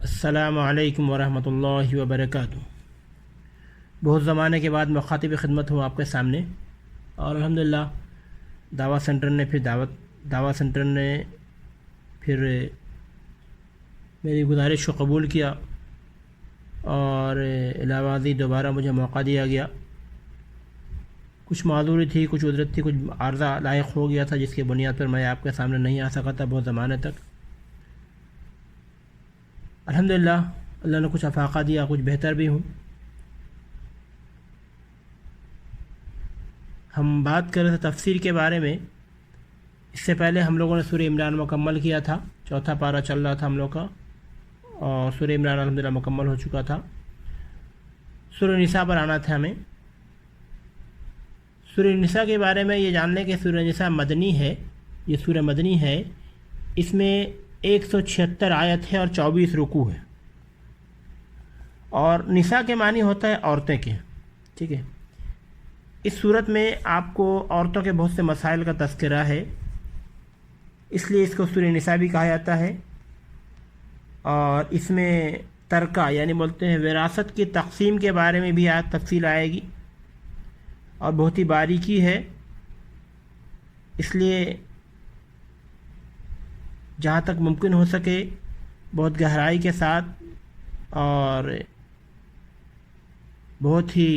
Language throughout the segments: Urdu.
السلام علیکم ورحمۃ اللہ وبرکاتہ۔ بہت زمانے کے بعد مخاطب خدمت ہوں آپ کے سامنے، اور الحمدللہ دعویٰ سینٹر نے پھر میری گزارش کو قبول کیا اور علاوہ ازیں دوبارہ مجھے موقع دیا گیا۔ کچھ معذوری تھی، کچھ عذرت تھی، کچھ عارضہ لاحق ہو گیا تھا جس کی بنیاد پر میں آپ کے سامنے نہیں آ سکا تھا بہت زمانے تک۔ الحمدللہ اللہ نے کچھ افاقہ دیا، کچھ بہتر بھی ہوں۔ ہم بات کر رہے تھے تفسیر کے بارے میں۔ اس سے پہلے ہم لوگوں نے سورہ عمران مکمل کیا تھا، چوتھا پارہ چل رہا تھا ہم لوگ کا، اور سورہ عمران الحمدللہ مکمل ہو چکا تھا۔ سورہ نساء پر آنا تھا ہمیں۔ سورہ نساء کے بارے میں یہ جان لیں کہ سورہ نساء مدنی ہے، یہ سورہ مدنی ہے۔ اس میں 176 آیت ہے اور 24 رکوع ہے، اور نساء کے معنی ہوتا ہے عورتیں کے، ٹھیک ہے۔ اس صورت میں آپ کو عورتوں کے بہت سے مسائل کا تذکرہ ہے، اس لیے اس کو سورہ نساء بھی کہا جاتا ہے۔ اور اس میں ترکہ یعنی بولتے ہیں وراثت کی تقسیم کے بارے میں بھی آج تفصیل آئے گی، اور بہت ہی باریکی ہے، اس لیے جہاں تک ممکن ہو سکے بہت گہرائی کے ساتھ اور بہت ہی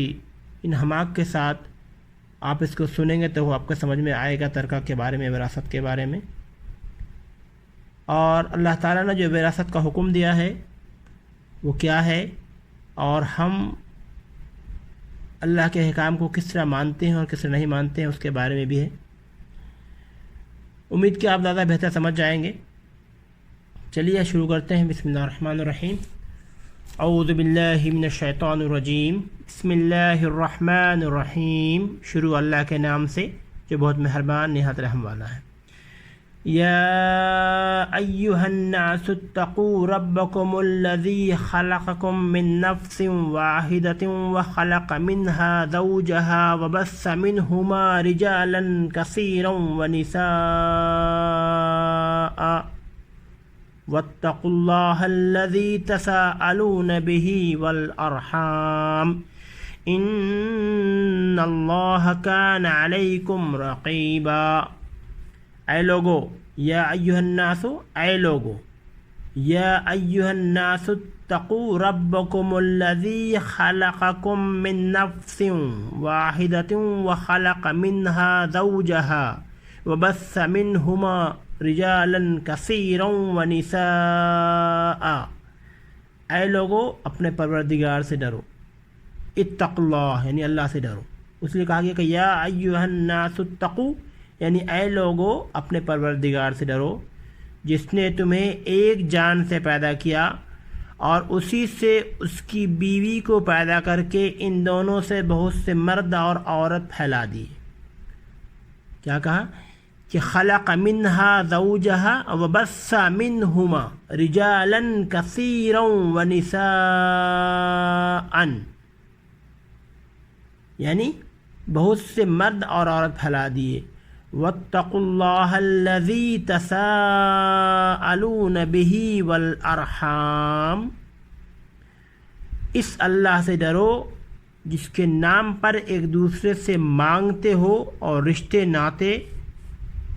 انہماک کے ساتھ آپ اس کو سنیں گے تو وہ آپ کو سمجھ میں آئے گا ترکہ کے بارے میں، وراثت کے بارے میں۔ اور اللہ تعالیٰ نے جو وراثت کا حکم دیا ہے وہ کیا ہے، اور ہم اللہ کے احکام کو کس طرح مانتے ہیں اور کس طرح نہیں مانتے ہیں، اس کے بارے میں بھی ہے۔ امید کہ آپ زیادہ بہتر سمجھ جائیں گے۔ چلیے شروع کرتے ہیں۔ بسم اللہ الرحمن الرحیم۔ اعوذ باللہ من الشیطان الرجیم، بسم اللہ الرحمن الرحیم۔ شروع اللہ کے نام سے جو بہت مہربان نہایت رحم والا ہے۔ یا ایہا الناس اتقوا ربکم الذی خلقکم من نفس واحدۃ وخلق منها زوجها وبث منہما رجالا کثیرا ونساء واتقوا اللہ الذی تساءلون بہ والارحام ان اللہ کان علیکم رقیبا۔ اے لوگو، یا ایھا الناس، اے لوگو، یا ایھا الناس اتقوا ربکم الذی خلقکم من نفس واحدۃ وخلق منها زوجها وبث منہما رجالا کثیرا ونساء۔ اے لوگو اپنے پروردگار سے ڈرو، اتقوا اللہ یعنی اللہ سے ڈرو۔ اس لیے کہا گیا کہ یا ایھا الناس اتقوا یعنی اے لوگو اپنے پروردگار سے ڈرو، جس نے تمہیں ایک جان سے پیدا کیا اور اسی سے اس کی بیوی کو پیدا کر کے ان دونوں سے بہت سے مرد اور عورت پھیلا دی۔ کیا کہا کہ خلق منہا زوجہا وبث منہما رجالا کثیرا ونساء، یعنی بہت سے مرد اور عورت پھیلا دیے۔ واتقوا اللہ الذی تساءلون بہ والارحام، اس اللہ سے ڈرو جس کے نام پر ایک دوسرے سے مانگتے ہو، اور رشتے ناطے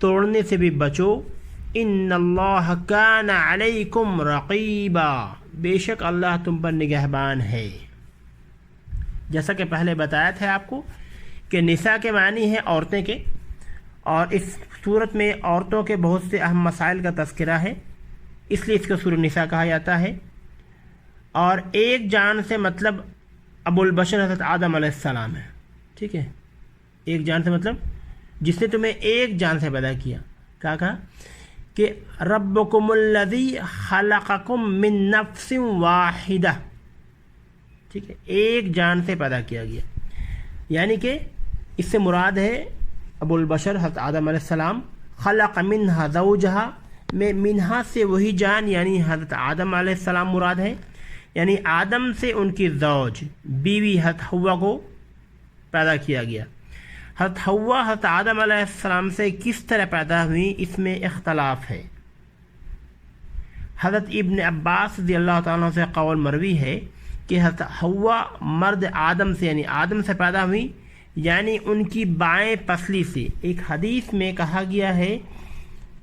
توڑنے سے بھی بچو۔ ان اللہ کان علیکم رقیبا، بے شک اللہ تم پر نگہبان ہے۔ جیسا کہ پہلے بتایا تھا آپ کو کہ نساء کے معنی ہے عورتیں کے، اور اس صورت میں عورتوں کے بہت سے اہم مسائل کا تذکرہ ہے، اس لیے اس کو سورہ نساء کہا جاتا ہے۔ اور ایک جان سے مطلب ابو البشر حضرت آدم علیہ السلام ہے، ٹھیک ہے۔ ایک جان سے مطلب جس نے تمہیں ایک جان سے پیدا کیا۔ کیا کہا کہ ربکم الذی خلقکم من نفس واحدہ، ٹھیک ہے، ایک جان سے پیدا کیا گیا، یعنی کہ اس سے مراد ہے ابو البشر حضرت آدم علیہ السلام۔ خلق منہا زوجہا میں منہا سے وہی جان یعنی حضرت آدم علیہ السلام مراد ہے، یعنی آدم سے ان کی زوج بیوی حضرت حوا کو پیدا کیا گیا۔ حضرت حوا حضرت آدم علیہ السلام سے کس طرح پیدا ہوئی، اس میں اختلاف ہے۔ حضرت ابن عباس رضی اللہ تعالیٰ عنہ سے قول مروی ہے کہ حضرت حوا مرد آدم سے یعنی آدم سے پیدا ہوئی، یعنی ان کی بائیں پسلی سے۔ ایک حدیث میں کہا گیا ہے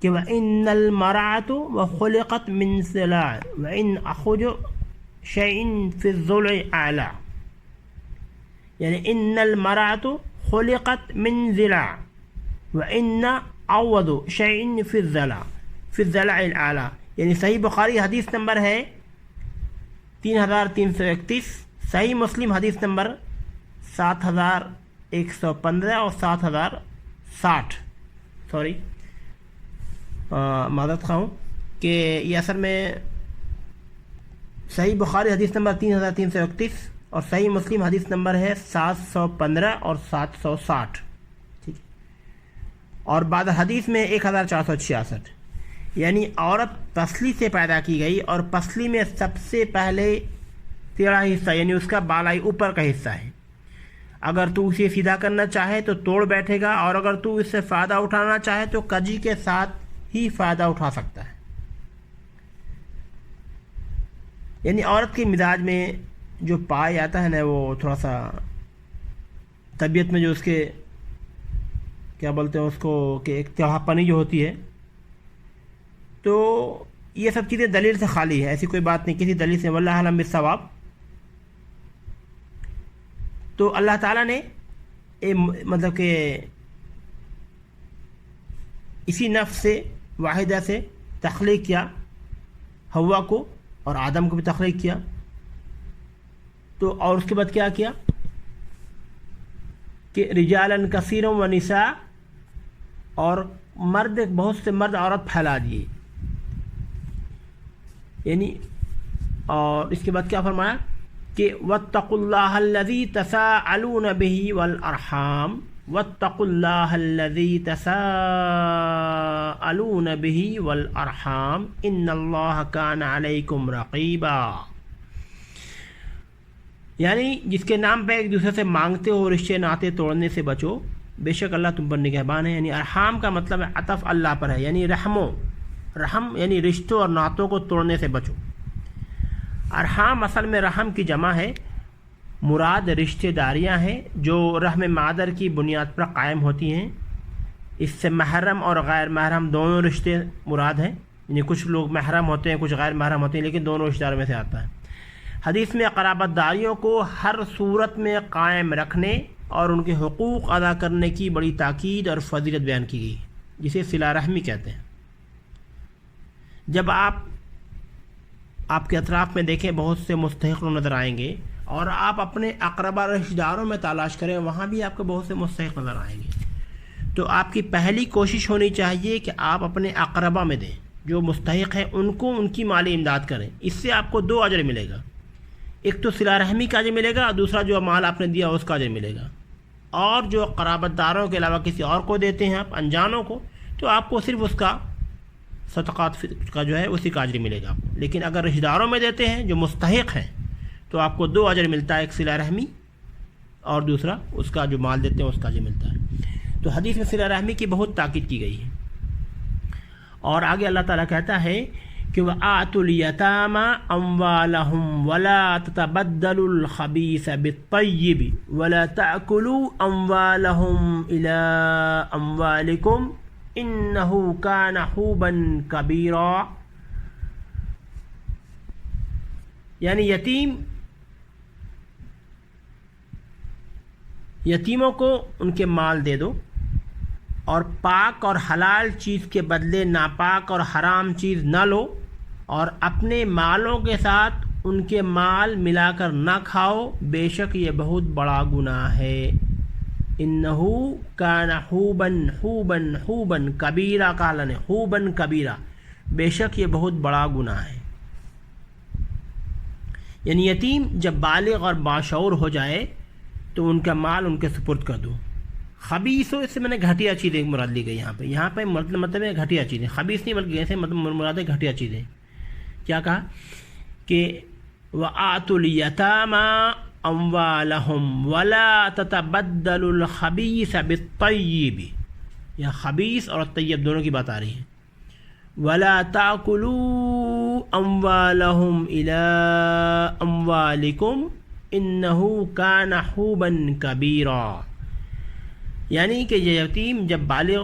کہ وَإِنَّ الْمَرْأَةَ وَخُلِقَتْ مِنْ ضِلَاعٍ وَإِنْ أَخُجُ شَيْءٍ فِي الضُّلْعِ أَعْلَى، یعنی ان الْمَرْأَةَ خُلِقَتْ مِنْ ضِلَاعٍ وَإِنَّ أَعْوَضُ شَيْءٍ فِي الضِّلَعِ الْأَعْلَى، یعنی صحیح بخاری حدیث نمبر ہے 3331، صحیح مسلم حدیث نمبر 7115 اور 7060۔ سوری معذرت خواہ ہوں کہ یہ اصل میں صحیح بخاری حدیث نمبر 3331 اور صحیح مسلم حدیث نمبر ہے 715 اور 760، ٹھیک، اور بعد حدیث میں 1466۔ یعنی عورت پسلی سے پیدا کی گئی، اور پسلی میں سب سے پہلے ٹیڑھا حصہ یعنی اس کا بالائی اوپر کا حصہ ہے۔ اگر تو اسے سیدھا کرنا چاہے تو توڑ بیٹھے گا، اور اگر تو اس سے فائدہ اٹھانا چاہے تو کجی کے ساتھ ہی فائدہ اٹھا سکتا ہے۔ یعنی عورت کے مزاج میں جو پایا جاتا ہے نا، وہ تھوڑا سا طبیعت میں جو اس کے کیا بولتے ہیں اس کو کہ ایک تیڑھا پنی جو ہوتی ہے، تو یہ سب چیزیں دلیل سے خالی ہے، ایسی کوئی بات نہیں کسی دلیل سے، واللہ اعلم بالصواب۔ تو اللہ تعالیٰ نے مطلب کہ اسی نفس سے واحدہ سے تخلیق کیا حوا کو، اور آدم کو بھی تخلیق کیا، تو اور اس کے بعد کیا کیا کہ رجالاً کثیرا و نساء، اور مرد بہت سے مرد عورت پھیلا دیے، یعنی اور اس کے بعد کیا فرمایا کہ واتقوا اللہ الذی تساءلون بہ والارحام، واتقوا اللہ الذی تساءلون بہ والارحام ان اللہ کان علیکم رقیبا، یعنی جس کے نام پہ ایک دوسرے سے مانگتے ہو، رشتے ناطے توڑنے سے بچو، بے شک اللہ تم پر نگہبان ہے۔ یعنی ارحام کا مطلب ہے عطف اللہ پر ہے، یعنی رحم یعنی رشتوں اور نعتوں کو توڑنے سے بچو۔ ارحام اصل میں رحم کی جمع ہے، مراد رشتہ داریاں ہیں جو رحم مادر کی بنیاد پر قائم ہوتی ہیں۔ اس سے محرم اور غیر محرم دونوں رشتے مراد ہیں، یعنی کچھ لوگ محرم ہوتے ہیں کچھ غیر محرم ہوتے ہیں، لیکن دونوں رشتہ داروں میں سے آتا ہے۔ حدیث میں قرابت داریوں کو ہر صورت میں قائم رکھنے اور ان کے حقوق ادا کرنے کی بڑی تاکید اور فضیلت بیان کی گئی، جسے صلہ رحمی کہتے ہیں۔ جب آپ کے اطراف میں دیکھیں بہت سے مستحق لوگ نظر آئیں گے، اور آپ اپنے اقربا رشتہ داروں میں تلاش کریں، وہاں بھی آپ کو بہت سے مستحق نظر آئیں گے، تو آپ کی پہلی کوشش ہونی چاہیے کہ آپ اپنے اقربا میں دیں، جو مستحق ہیں ان کو ان کی مالی امداد کریں۔ اس سے آپ کو 2 اجر ملے گا، ایک تو صلہ رحمی کا اجر ملے گا، اور دوسرا جو مال آپ نے دیا اس کا اجر ملے گا۔ اور جو قرابت داروں کے علاوہ کسی اور کو دیتے ہیں آپ انجانوں کو، تو آپ کو صرف اس کا صدقات کا جو ہے اسی کا اجر ملے گا آپ کو۔ لیکن اگر رشتہ داروں میں دیتے ہیں جو مستحق ہیں تو آپ کو 2 اجر ملتا ہے، ایک صلہ رحمی اور دوسرا اس کا جو مال دیتے ہیں اس کا اجر ملتا ہے۔ تو حدیث میں صلہ رحمی کی بہت تاکید کی گئی ہے۔ اور آگے اللہ تعالیٰ کہتا ہے کہ وَآتُوا الْيَتَامَى أَمْوَالَهُمْ وَلَا تَتَبَدَّلُوا الْخَبِيثَ بِالطَّيِّبِ وَلَا تَأْكُلُوا أَمْوَالَهُمْ إِلَىٰ أَمْوَالِكُمْ إِنَّهُ كَانَ حُوبًا كَبِيرًا، یعنی یتیموں کو ان کے مال دے دو، اور پاک اور حلال چیز کے بدلے ناپاک اور حرام چیز نہ لو، اور اپنے مالوں کے ساتھ ان کے مال ملا کر نہ کھاؤ، بے شک یہ بہت بڑا گناہ ہے۔ انہو کان حوبن کبیرہ، کہا نے حوبن کبیرہ، بے شک یہ بہت بڑا گناہ ہے۔ یعنی یتیم جب بالغ اور باشعور ہو جائے تو ان کا مال ان کے سپرد کر دو۔ خبیث ہو، اس سے میں نے گھٹیا چیزیں مراد لی گئی یہاں پہ مطلب ہے گھٹیا چیزیں، خبیث نہیں بلکہ ایسے مطلب مراد ہے گھٹیا چیزیں۔ کیا کہا کہ وَآتُوا الْيَتَامَى أَمْوَالَهُمْ وَلَا تَتَبَدَّلُوا الْخَبِيثَ بِالطَّيِّبِ، یہاں خبیث اور طیب دونوں کی بات آ رہی ہے۔ وَلَا تَأْكُلُوا أموالهم إلى أموالكم إنه كان حوبا كبيرا، یعنی کہ یہ یتیم جب بالغ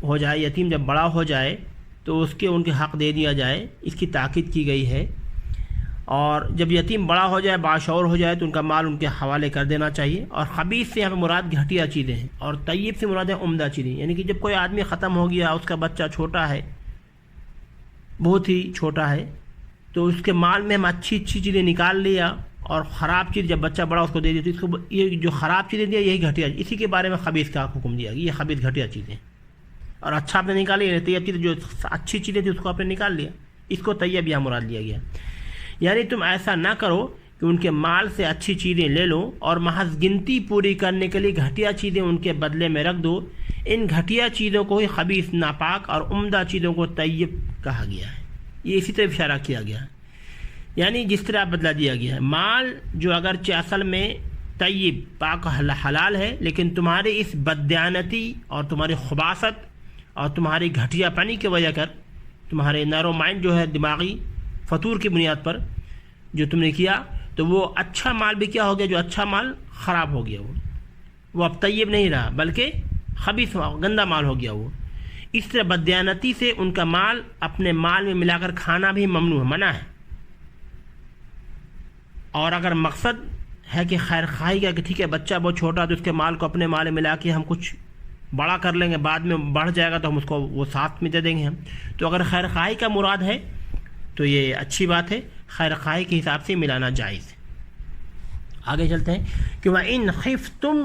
ہو جائے، یتیم جب بڑا ہو جائے تو اس کے ان کے حق دے دیا جائے، اس کی تاکید کی گئی ہے۔ اور جب یتیم بڑا ہو جائے، باشعور ہو جائے تو ان کا مال ان کے حوالے کر دینا چاہیے۔ اور خبیث سے یہاں پہ مراد گھٹیا چیزیں ہیں، اور طیب سے مراد ہے عمدہ چیزیں، یعنی کہ جب کوئی آدمی ختم ہو گیا، اس کا بچہ چھوٹا ہے، بہت ہی چھوٹا ہے، تو اس کے مال میں ہم اچھی چیزیں نکال لیا اور خراب چیز جب بچہ بڑا اس کو دے دی، تو اس کو یہ جو خراب چیزیں دیا یہی گھٹیا، اسی کے بارے میں خبیث کا حکم دیا گیا، یہ خبیث گھٹیا چیزیں۔ اور اچھا آپ نے نکالی، طیب چیزیں جو اچھی چیزیں تھیں اس کو آپ نے نکال لیا، اس کو طیب یہاں مراد لیا گیا۔ یعنی تم ایسا نہ کرو کہ ان کے مال سے اچھی چیزیں لے لو اور محض گنتی پوری کرنے کے لیے گھٹیا چیزیں ان کے بدلے میں رکھ دو۔ ان گھٹیا چیزوں کو ہی خبیث ناپاک اور عمدہ چیزوں کو طیب کہا گیا ہے، یہ اسی طرح اشارہ کیا گیا ہے، یعنی جس طرح بدلا دیا گیا ہے۔ مال جو اگرچہ اصل میں طیب پاک حلال ہے، لیکن تمہاری اس بددیانتی اور تمہاری خباثت اور تمہاری گھٹیا پنی کی وجہ کر، تمہارے نیرو مائنڈ جو ہے دماغی فطور کی بنیاد پر جو تم نے کیا، تو وہ اچھا مال بھی کیا ہو گیا، جو اچھا مال خراب ہو گیا، وہ اب طیب نہیں رہا بلکہ خبیث گندا مال ہو گیا۔ وہ اس طرح بددیانتی سے ان کا مال اپنے مال میں ملا کر کھانا بھی ممنوع ہے، منع ہے۔ اور اگر مقصد ہے کہ خیر خواہی کا کہ ٹھیک ہے بچہ بہت چھوٹا تو اس کے مال کو اپنے مال میں ملا کے ہم کچھ بڑا کر لیں گے، بعد میں بڑھ جائے گا تو ہم اس کو وہ ساتھ میں دے دیں گے ہم، تو اگر خیر خواہی کا مراد ہے تو یہ اچھی بات ہے، خیر خواہی کے حساب سے ملانا جائز ہے۔ آگے چلتے ہیں کہ وَإِنْ خِفْتُمْ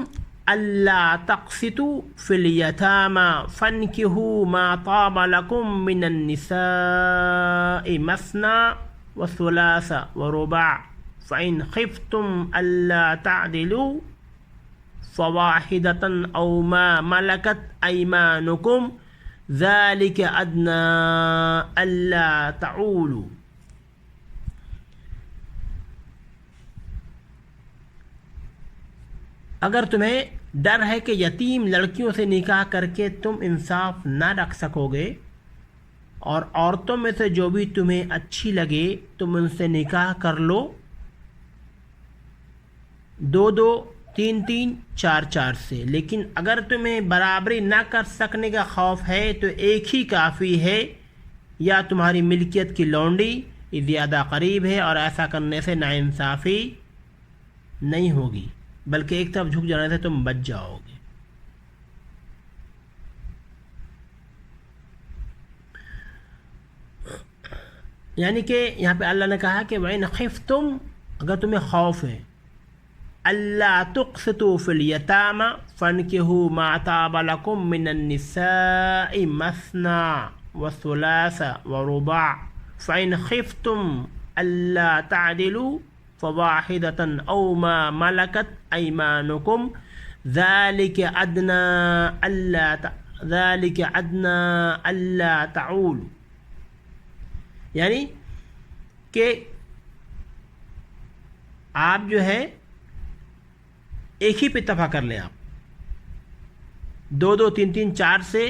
أَلَّا تَقْسِطُوا فِي الْيَتَامَى فَانكِحُوا مَا طَابَ لَكُم مِّنَ النِّسَاءِ مَثْنَىٰ وَثُلَاثَ وَرُبَاعَ فَإِنْ خِفْتُمْ أَلَّا تَعْدِلُوا فَوَاحِدَةً أَوْ مَا مَلَكَتْ أَيْمَانُكُمْ ذَلِكَ أَدْنَىٰ أَلَّا تَعُولُوا۔ اگر تمہیں ڈر ہے کہ یتیم لڑکیوں سے نکاح کر کے تم انصاف نہ رکھ سکو گے، اور عورتوں میں سے جو بھی تمہیں اچھی لگے تم ان سے نکاح کر لو، 2-2 3-3 4-4 سے، لیکن اگر تمہیں برابری نہ کر سکنے کا خوف ہے تو ایک ہی کافی ہے، یا تمہاری ملکیت کی لونڈی زیادہ قریب ہے، اور ایسا کرنے سے ناانصافی نہیں ہوگی بلکہ ایک طرف جھک جانے سے تم بچ جاؤ گے۔ یعنی کہ یہاں پہ اللہ نے کہا کہ وَإِنْ خِفْتُمْ، اگر تمہیں خوف ہے، أَلَّا تُقْسِطُوا فِي الْيَتَامَى فَانكِحُوا مَا طَابَ لَكُم مِّنَ النِّسَاءِ مَثْنَىٰ وَثُلَاثَ وَرُبَاعَ فَإِنْ خِفْتُمْ أَلَّا تَعْدِلُوا فَوَاحِدَةً أَوْ مَا مَلَكَتْ أَيْمَانُكُمْ ذَلِكَ أَدْنَىٰ أَلَّا تَعُولُوا، یعنی کہ آپ جو ہے ایک ہی پہ اتفاق کر لیں، آپ 2-2 3-3 4 سے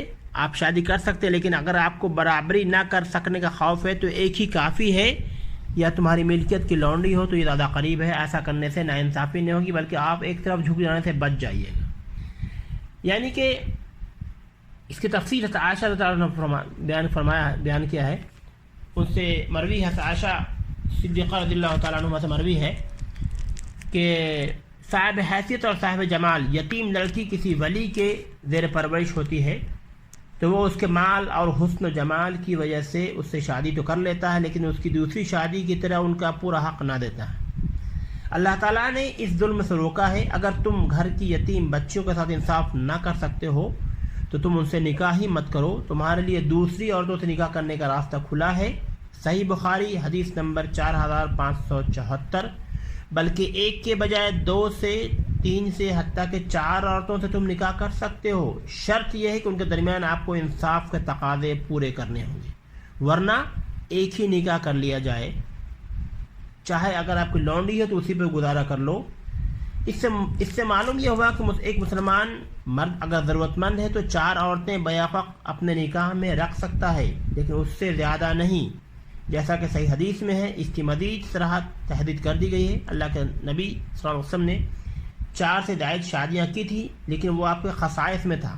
آپ شادی کر سکتے ہیں، لیکن اگر آپ کو برابری نہ کر سکنے کا خوف ہے تو ایک ہی کافی ہے، یا تمہاری ملکیت کی لونڈی ہو تو یہ زیادہ قریب ہے، ایسا کرنے سے ناانصافی نہیں ہوگی بلکہ آپ ایک طرف جھک جانے سے بچ جائیے گا۔ یعنی کہ اس کی تفصیل حضرت عائشہ رضی اللہ عنہ نے بیان کیا ہے، ان سے مروی ہے، حضرت عائشہ صدیقہ رضی اللہ تعالیٰ عنہ سے مروی ہے کہ صاحب حیثیت اور صاحب جمال یتیم لڑکی کسی ولی کے زیر پرورش ہوتی ہے تو وہ اس کے مال اور حسن و جمال کی وجہ سے اس سے شادی تو کر لیتا ہے، لیکن اس کی دوسری شادی کی طرح ان کا پورا حق نہ دیتا ہے۔ اللہ تعالیٰ نے اس ظلم سے روکا ہے، اگر تم گھر کی یتیم بچیوں کے ساتھ انصاف نہ کر سکتے ہو تو تم ان سے نکاح ہی مت کرو، تمہارے لیے دوسری عورتوں سے نکاح کرنے کا راستہ کھلا ہے۔ صحیح بخاری حدیث نمبر 4574، بلکہ ایک کے بجائے 2 سے 3 سے حتیٰ کہ 4 عورتوں سے تم نکاح کر سکتے ہو، شرط یہ ہے کہ ان کے درمیان آپ کو انصاف کے تقاضے پورے کرنے ہوں گے، ورنہ ایک ہی نکاح کر لیا جائے، چاہے اگر آپ کی لونڈی ہے تو اسی پہ گزارا کر لو۔ اس سے معلوم یہ ہوا کہ ایک مسلمان مرد اگر ضرورت مند ہے تو 4 عورتیں بیک وقت اپنے نکاح میں رکھ سکتا ہے، لیکن اس سے زیادہ نہیں، جیسا کہ صحیح حدیث میں ہے، اس کی مزید صراحت تحدید کر دی گئی ہے۔ اللہ کے نبی صلی اللہ علیہ وسلم نے 4 سے زائد شادیاں کی تھی، لیکن وہ آپ کے خصائص میں تھا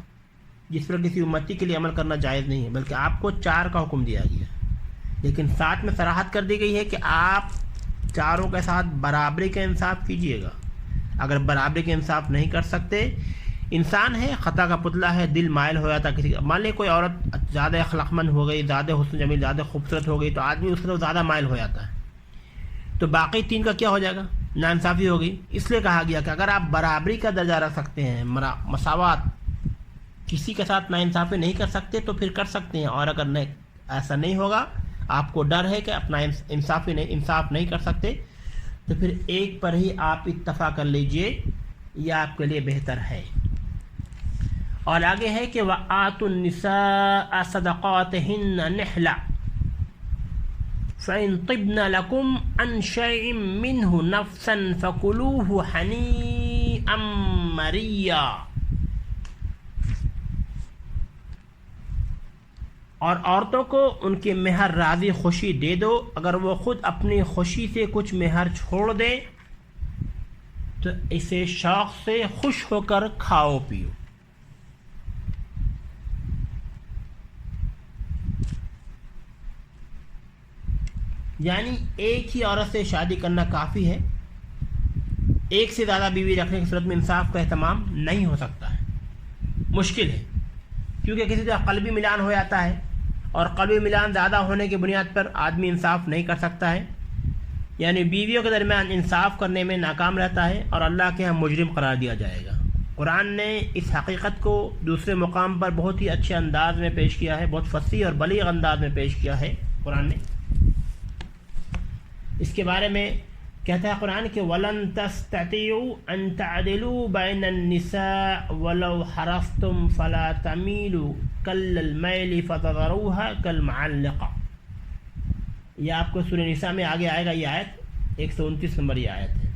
جس پر کسی امتی کے لیے عمل کرنا جائز نہیں ہے، بلکہ آپ کو 4 کا حکم دیا گیا، لیکن ساتھ میں صراحت کر دی گئی ہے کہ آپ چاروں کے ساتھ برابری کا انصاف کیجیے گا۔ اگر برابری کا انصاف نہیں کر سکتے، انسان ہے، خطا کا پتلا ہے، دل مائل ہو جاتا کسی کا، مان لیں کوئی عورت زیادہ اخلاق مند ہو گئی، زیادہ حسن جمیل، زیادہ خوبصورت ہو گئی تو آدمی اس طرف زیادہ مائل ہو جاتا ہے، تو باقی 3 کا کیا ہو جائے گا؟ ناانصافی ہوگی۔ اس لیے کہا گیا کہ اگر آپ برابری کا درجہ رکھ سکتے ہیں، مساوات، کسی کے ساتھ ناانصافی نہیں کر سکتے تو پھر کر سکتے ہیں، اور اگر ایسا نہیں ہوگا، آپ کو ڈر ہے کہ اپنا انصاف نہیں کر سکتے، تو پھر ایک پر ہی آپ اتفاق کر لیجئے، یہ آپ کے لیے بہتر ہے۔ اور آگے ہے کہ وَآتُوا النِّسَاءَ صَدَقَاتِهِنَّ نِحْلَةً فَإِن طِبْنَ لَكُمْ عَنْ شَيْءٍ مِّنْهُ نَفْسًا فَكُلُوهُ هَنِيئًا مَرِيًّا۔ اور عورتوں کو ان کے مہر راضی خوشی دے دو، اگر وہ خود اپنی خوشی سے کچھ مہر چھوڑ دیں تو اسے شوق سے خوش ہو کر کھاؤ پیو۔ یعنی ایک ہی عورت سے شادی کرنا کافی ہے، ایک سے زیادہ بیوی رکھنے کی صورت میں انصاف کا اہتمام نہیں ہو سکتا ہے، مشکل ہے، کیونکہ کسی سے قلبی ملان ہو جاتا ہے، اور قلبی ملان زیادہ ہونے کی بنیاد پر آدمی انصاف نہیں کر سکتا ہے، یعنی بیویوں کے درمیان انصاف کرنے میں ناکام رہتا ہے اور اللہ کے ہاں مجرم قرار دیا جائے گا۔ قرآن نے اس حقیقت کو دوسرے مقام پر بہت ہی اچھے انداز میں پیش کیا ہے، بہت فصیح اور بلیغ انداز میں پیش کیا ہے قرآن نے۔ اس کے بارے میں کہتا ہے قرآن کہ وَلَن تَسْتَطِيعُوا أَن تَعْدِلُوا بَيْنَ النِّسَاءِ وَلَوْ حَرَصْتُمْ فَلَا تَمِيلُوا كَلَّ الْمَيْلِ فَتَذَرُوهَا كَالْمُعَلَّقَةِ۔ یہ آپ کو سورہ نساء میں آگے آئے گا، یہ آیت 129 نمبر یہ آیت ہے۔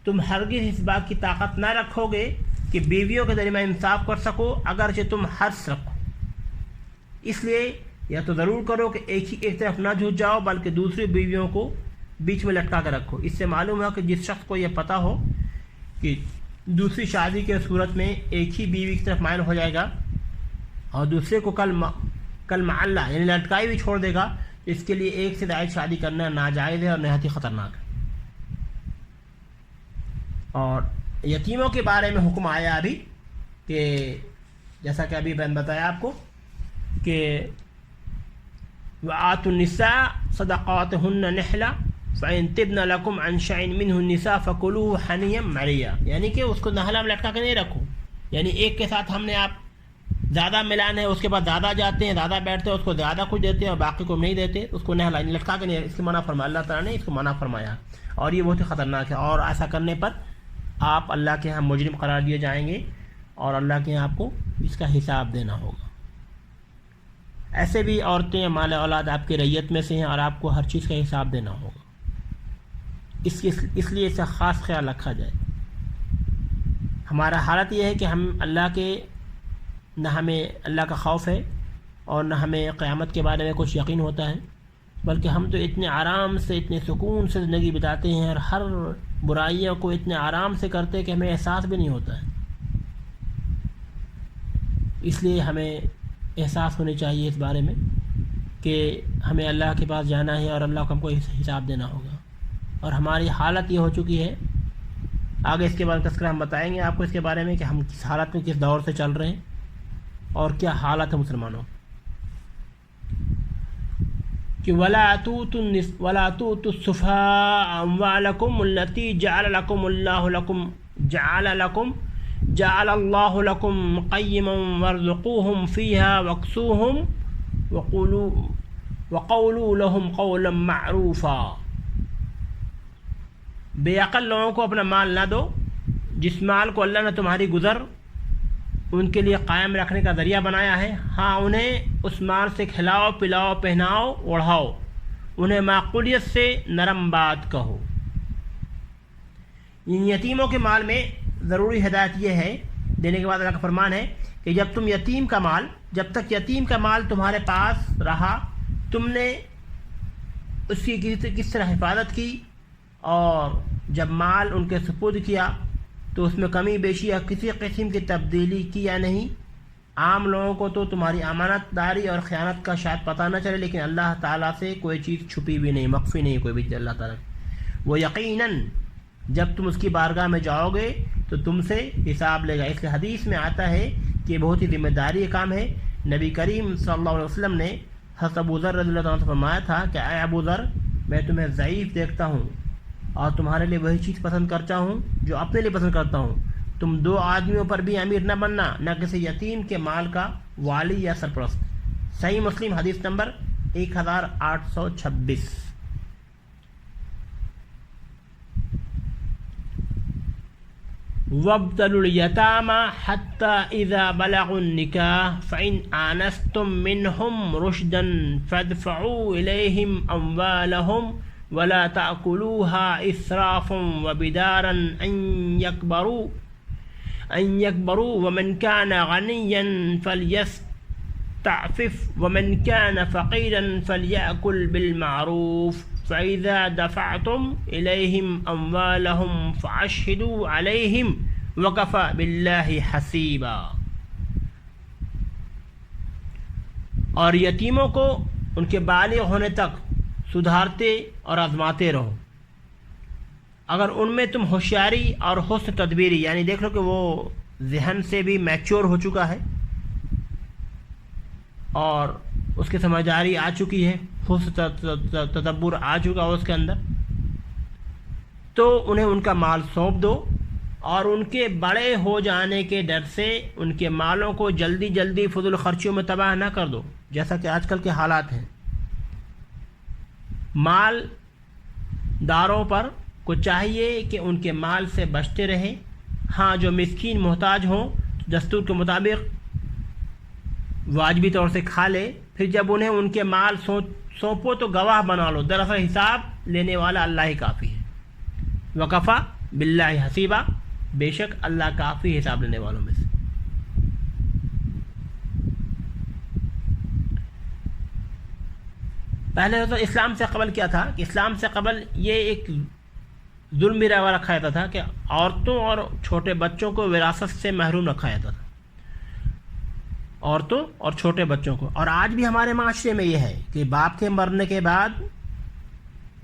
تم ہرگز اس بات کی طاقت نہ رکھو گے کہ بیویوں کے درمیان انصاف کر سکو، اگرچہ تم حرص رکھو، اس لیے یا تو ضرور کرو کہ ایک طرف نہ جھک جاؤ بلکہ دوسری بیویوں کو بیچ میں لٹکا کر رکھو۔ اس سے معلوم ہے کہ جس شخص کو یہ پتہ ہو کہ دوسری شادی کے صورت میں ایک ہی بیوی کی طرف مائل ہو جائے گا اور دوسرے کو کل معلّہ یعنی لٹکائی بھی چھوڑ دے گا، اس کے لیے ایک سے زائد شادی کرنا ناجائز ہے اور نہایت ہی خطرناک ہے۔ اور یتیموں کے بارے میں حکم آیا ابھی کہ جیسا کہ ابھی میں نے بتایا آپ کو کہ وَآتُوا النِّسَاءَ صَدَقَاتِهُنَّ نِحْلَةً فَإِن طِبْنَ لَكُمْ عَنْ شَيْءٍ مِّنْهُ النِّسَاءَ فَكُلُوهُ هَنِيًّا مَرِيًّا، یعنی کہ اس کو نہلا میں لٹکا کے نہیں رکھو، یعنی ایک کے ساتھ ہم نے آپ زیادہ ملان ہے، اس کے بعد زیادہ جاتے ہیں، زیادہ بیٹھتے ہیں، اس کو زیادہ کچھ دیتے ہیں اور باقی کو نہیں دیتے، اس کو نہلا لٹکا کے نہیں، اس کو منع فرمایا، اللہ تعالیٰ نے اس کو منع فرمایا، اور یہ بہت ہی خطرناک ہے، اور ایسا کرنے پر آپ اللہ کے ہاں مجرم قرار دیے جائیں گے اور اللہ کے ہاں آپ کو اس کا حساب دینا ہوگا۔ ایسے بھی عورتیں مال اولاد آپ کی ریت میں سے ہیں اور آپ کو ہر چیز کا حساب دینا ہوگا، اس لیے اس کا خاص خیال رکھا جائے۔ ہمارا حالت یہ ہے کہ ہم نہ ہمیں اللہ کا خوف ہے اور نہ ہمیں قیامت کے بارے میں کچھ یقین ہوتا ہے، بلکہ ہم تو اتنے آرام سے، اتنے سکون سے زندگی بتاتے ہیں اور ہر برائیوں کو اتنے آرام سے کرتے ہیں کہ ہمیں احساس بھی نہیں ہوتا ہے۔ اس لیے ہمیں احساس ہونی چاہیے اس بارے میں کہ ہمیں اللہ کے پاس جانا ہے اور اللہ کو ہم کو حساب دینا ہوگا، اور ہماری حالت یہ ہو چکی ہے، آگے اس کے بعد تذکرہ ہم بتائیں گے آپ کو اس کے بارے میں کہ ہم کس حالت میں، کس دور سے چل رہے ہیں اور کیا حالت ہے مسلمانوں کہ وَلَا تُؤْتُوا السُّفَهَاءَ أَمْوَالَكُمُ الَّتِي جَعَلَ اللَّهُ لَكُمْ قَيِّمًا وَارْزُقُوهُمْ فِيهَا وَاكْسُوهُمْ وَقَوْلُوا لَهُمْ قَوْلًا مَعْرُوفًا۔ بے عقل لوگوں کو اپنا مال نہ دو، جس مال کو اللہ نے تمہاری گزر ان کے لیے قائم رکھنے کا ذریعہ بنایا ہے، ہاں انہیں اس مال سے کھلاؤ، پلاؤ، پہناؤ، اوڑھاؤ، انہیں معقولیت سے نرم بات کہو۔ ان یتیموں کے مال میں ضروری ہدایت یہ ہے دینے کے بعد اللہ کا فرمان ہے کہ جب تک یتیم کا مال تمہارے پاس رہا، تم نے اس کی کس طرح حفاظت کی، اور جب مال ان کے سپرد کیا تو اس میں کمی بیشی یا کسی قسم کی تبدیلی کی یا نہیں۔ عام لوگوں کو تو تمہاری امانت داری اور خیانت کا شاید پتہ نہ چلے، لیکن اللہ تعالیٰ سے کوئی چیز چھپی بھی نہیں، مخفی نہیں کوئی بھی اللہ تعالیٰ۔ وہ یقیناً جب تم اس کی بارگاہ میں جاؤ گے تو تم سے حساب لے گا۔ اس لیے حدیث میں آتا ہے کہ بہت ہی ذمہ داری کا کام ہے۔ نبی کریم صلی اللہ علیہ وسلم نے حضرت ابو ذر رضی اللہ عنہ سے فرمایا تھا کہ اے ابو ذر، میں تمہیں ضعیف دیکھتا ہوں اور تمہارے لیے وہی چیز پسند کرتا ہوں جو اپنے لیے پسند کرتا ہوں۔ تم دو آدمیوں پر بھی امیر نہ بننا، نہ کسی یتیم کے مال کا والی یا سرپرست۔ صحیح مسلم حدیث نمبر 1826۔ وابتلوا اليتامى حتى إذا بلغوا النكاح فإن آنستم منهم رشدا فادفعوا إليهم أموالهم ولا تأكلوها إسرافا وبدارا أن يكبروا ومن كان غنيا فليستعفف ومن كان فقيرا فليأكل بالمعروف فإذا دفعتم إليهم أموالهم فأشهدوا عليهم وكفى بالله حسيبا۔ اور یتیموں کو ان کے بالغ ہونے تک سدھارتے اور آزماتے رہو۔ اگر ان میں تم ہوشیاری اور حسن تدبیری، یعنی دیکھ لو کہ وہ ذہن سے بھی میچور ہو چکا ہے اور اس کی سمجھداری آ چکی ہے، حسن تدبر آ چکا ہے اس کے اندر، تو انہیں ان کا مال سونپ دو، اور ان کے بڑے ہو جانے کے ڈر سے ان کے مالوں کو جلدی جلدی فضول خرچیوں میں تباہ نہ کر دو، جیسا کہ آج کل کے حالات ہیں۔ مال داروں پر کو چاہیے کہ ان کے مال سے بچتے رہیں۔ ہاں، جو مسکین محتاج ہوں دستور کے مطابق واجبی طور سے کھا لے، پھر جب انہیں ان کے مال سونپو تو گواہ بنا لو، دراصل حساب لینے والا اللہ ہی کافی ہے۔ وکفا باللہ حسیبا، بے شک اللہ کافی حساب لینے والوں میں سے۔ پہلے تو اسلام سے قبل کیا تھا کہ اسلام سے قبل یہ ایک ظلم بھی روا رکھا جاتا تھا کہ عورتوں اور چھوٹے بچوں کو وراثت سے محروم رکھا جاتا تھا، عورتوں اور چھوٹے بچوں کو۔ اور آج بھی ہمارے معاشرے میں یہ ہے کہ باپ کے مرنے کے بعد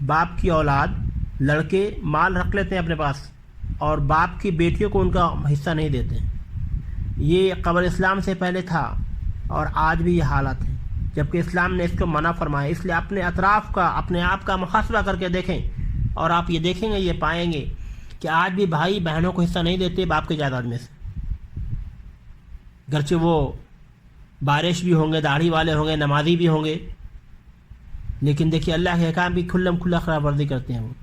باپ کی اولاد لڑکے مال رکھ لیتے ہیں اپنے پاس اور باپ کی بیٹیوں کو ان کا حصہ نہیں دیتے۔ یہ قبل اسلام سے پہلے تھا اور آج بھی یہ حالت ہے، جبکہ اسلام نے اس کو منع فرمایا۔ اس لیے اپنے اطراف کا، اپنے آپ کا محاسبہ کر کے دیکھیں اور آپ یہ دیکھیں گے، یہ پائیں گے کہ آج بھی بھائی بہنوں کو حصہ نہیں دیتے باپ کے جائیداد میں سے، گرچہ وہ بارش بھی ہوں گے، داڑھی والے ہوں گے، نمازی بھی ہوں گے، لیکن دیکھیے اللہ کے احکام بھی کھلم کھلا خلاف ورزی کرتے ہیں وہ۔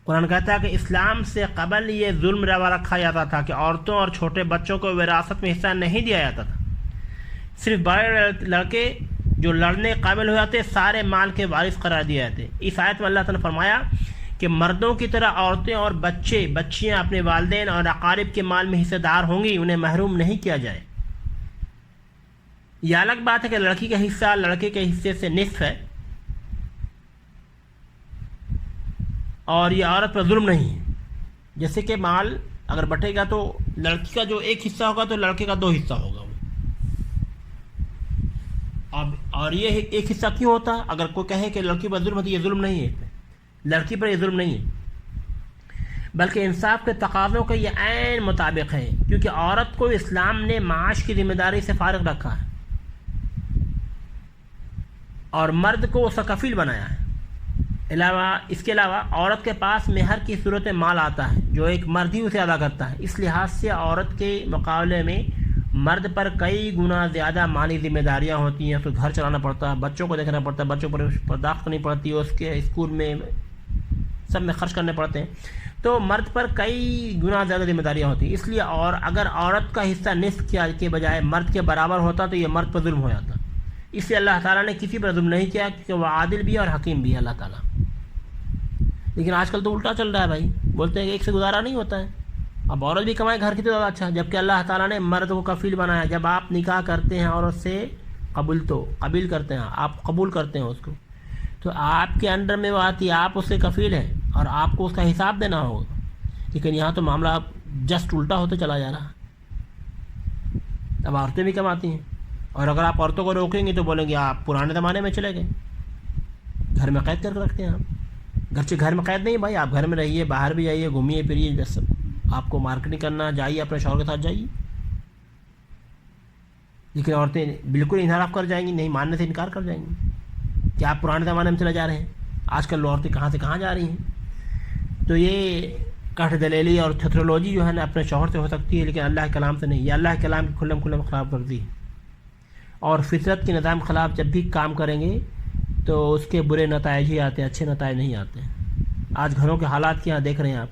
قرآن کہتا ہے کہ اسلام سے قبل یہ ظلم روا رکھا جاتا تھا کہ عورتوں اور چھوٹے بچوں کو وراثت میں حصہ نہیں دیا جاتا تھا، صرف بڑے لڑکے جو لڑنے قابل ہو جاتے سارے مال کے وارث قرار دیے جاتے۔ اس آیت میں اللہ تعالیٰ نے فرمایا کہ مردوں کی طرح عورتیں اور بچیاں اپنے والدین اور اقارب کے مال میں حصہ دار ہوں گی، انہیں محروم نہیں کیا جائے۔ یہ الگ بات ہے کہ لڑکی کا حصہ لڑکے کے حصے سے نصف ہے اور یہ عورت پر ظلم نہیں ہے۔ جیسے کہ مال اگر بٹے گا تو لڑکی کا جو ایک حصہ ہوگا تو لڑکے کا 2 حصہ ہوگا۔ اور یہ ایک حصہ کیوں ہوتا ہے؟ اگر کوئی کہے کہ لڑکی پر ظلم ہوتی ہے، یہ ظلم نہیں ہے، لڑکی پر یہ ظلم نہیں ہے، بلکہ انصاف کے تقاضوں کے یہ عین مطابق ہے، کیونکہ عورت کو اسلام نے معاش کی ذمہ داری سے فارغ رکھا ہے اور مرد کو اس کا کفیل بنایا ہے۔ اس کے علاوہ عورت کے پاس مہر کی صورت مال آتا ہے جو ایک مرد ہی اسے ادا کرتا ہے، اس لحاظ سے عورت کے مقابلے میں مرد پر کئی گنا زیادہ مالی ذمہ داریاں ہوتی ہیں۔ اس کو گھر چلانا پڑتا ہے، بچوں کو دیکھنا پڑتا ہے، بچوں پر پرداخت کرنی پڑتی ہے، اس کے اسکول میں سب میں خرچ کرنے پڑتے ہیں، تو مرد پر کئی گنا زیادہ ذمہ داریاں ہوتی ہیں۔ اس لیے اور اگر عورت کا حصہ نصف کے بجائے مرد کے برابر ہوتا تو یہ مرد پر ظلم ہو جاتا۔ اس لیے اللہ تعالیٰ نے کسی پر ظلم نہیں کیا کیونکہ وہ عادل بھی ہے اور حکیم بھی ہے اللہ تعالیٰ۔ لیکن آج کل تو الٹا چل رہا ہے بھائی، بولتے ہیں کہ ایک سے گزارا نہیں ہوتا ہے، اب عورت بھی کمائے گھر کی تو زیادہ اچھا، جبکہ اللہ تعالیٰ نے مرد کو کفیل بنایا۔ جب آپ نکاح کرتے ہیں عورت سے قبول کرتے ہیں، آپ قبول کرتے ہیں اس کو، تو آپ کے انڈر میں وہ آتی ہے، آپ اس سے کفیل ہیں اور آپ کو اس کا حساب دینا ہوگا. لیکن یہاں تو معاملہ جسٹ الٹا ہوتا چلا جا رہا. اب عورتیں بھی کماتی ہیں، اور اگر آپ عورتوں کو روکیں گے تو بولیں گے آپ پرانے زمانے میں چلے گئے، گھر میں قید کر کے رکھتے ہیں آپ. گھر میں قید نہیں بھائی، آپ گھر میں رہیے، باہر بھی جائیے، گھومیے پھریے، بس آپ کو مارکیٹنگ کرنا جائیے، اپنے شوہر کے ساتھ جائیے. لیکن عورتیں بالکل انحراف کر جائیں گی، نہیں ماننے سے انکار کر جائیں گی کہ آپ پرانے زمانے میں چلے جا رہے ہیں. آج کل عورتیں کہاں سے کہاں جا رہی ہیں. تو یہ کٹ دلیلی اور تھیٹرولوجی جو ہے نا اپنے شوہر سے ہو سکتی ہے، لیکن اللہ کے کلام سے نہیں. یہ اللہ کے کلام کی کھلم خلاف ورزی ہے، اور فطرت کے نظام خلاف جب بھی کام کریں گے تو اس کے برے نتائج ہی آتے ہیں، اچھے نتائج نہیں آتے ہیں. آج گھروں کے حالات کیا دیکھ رہے ہیں آپ.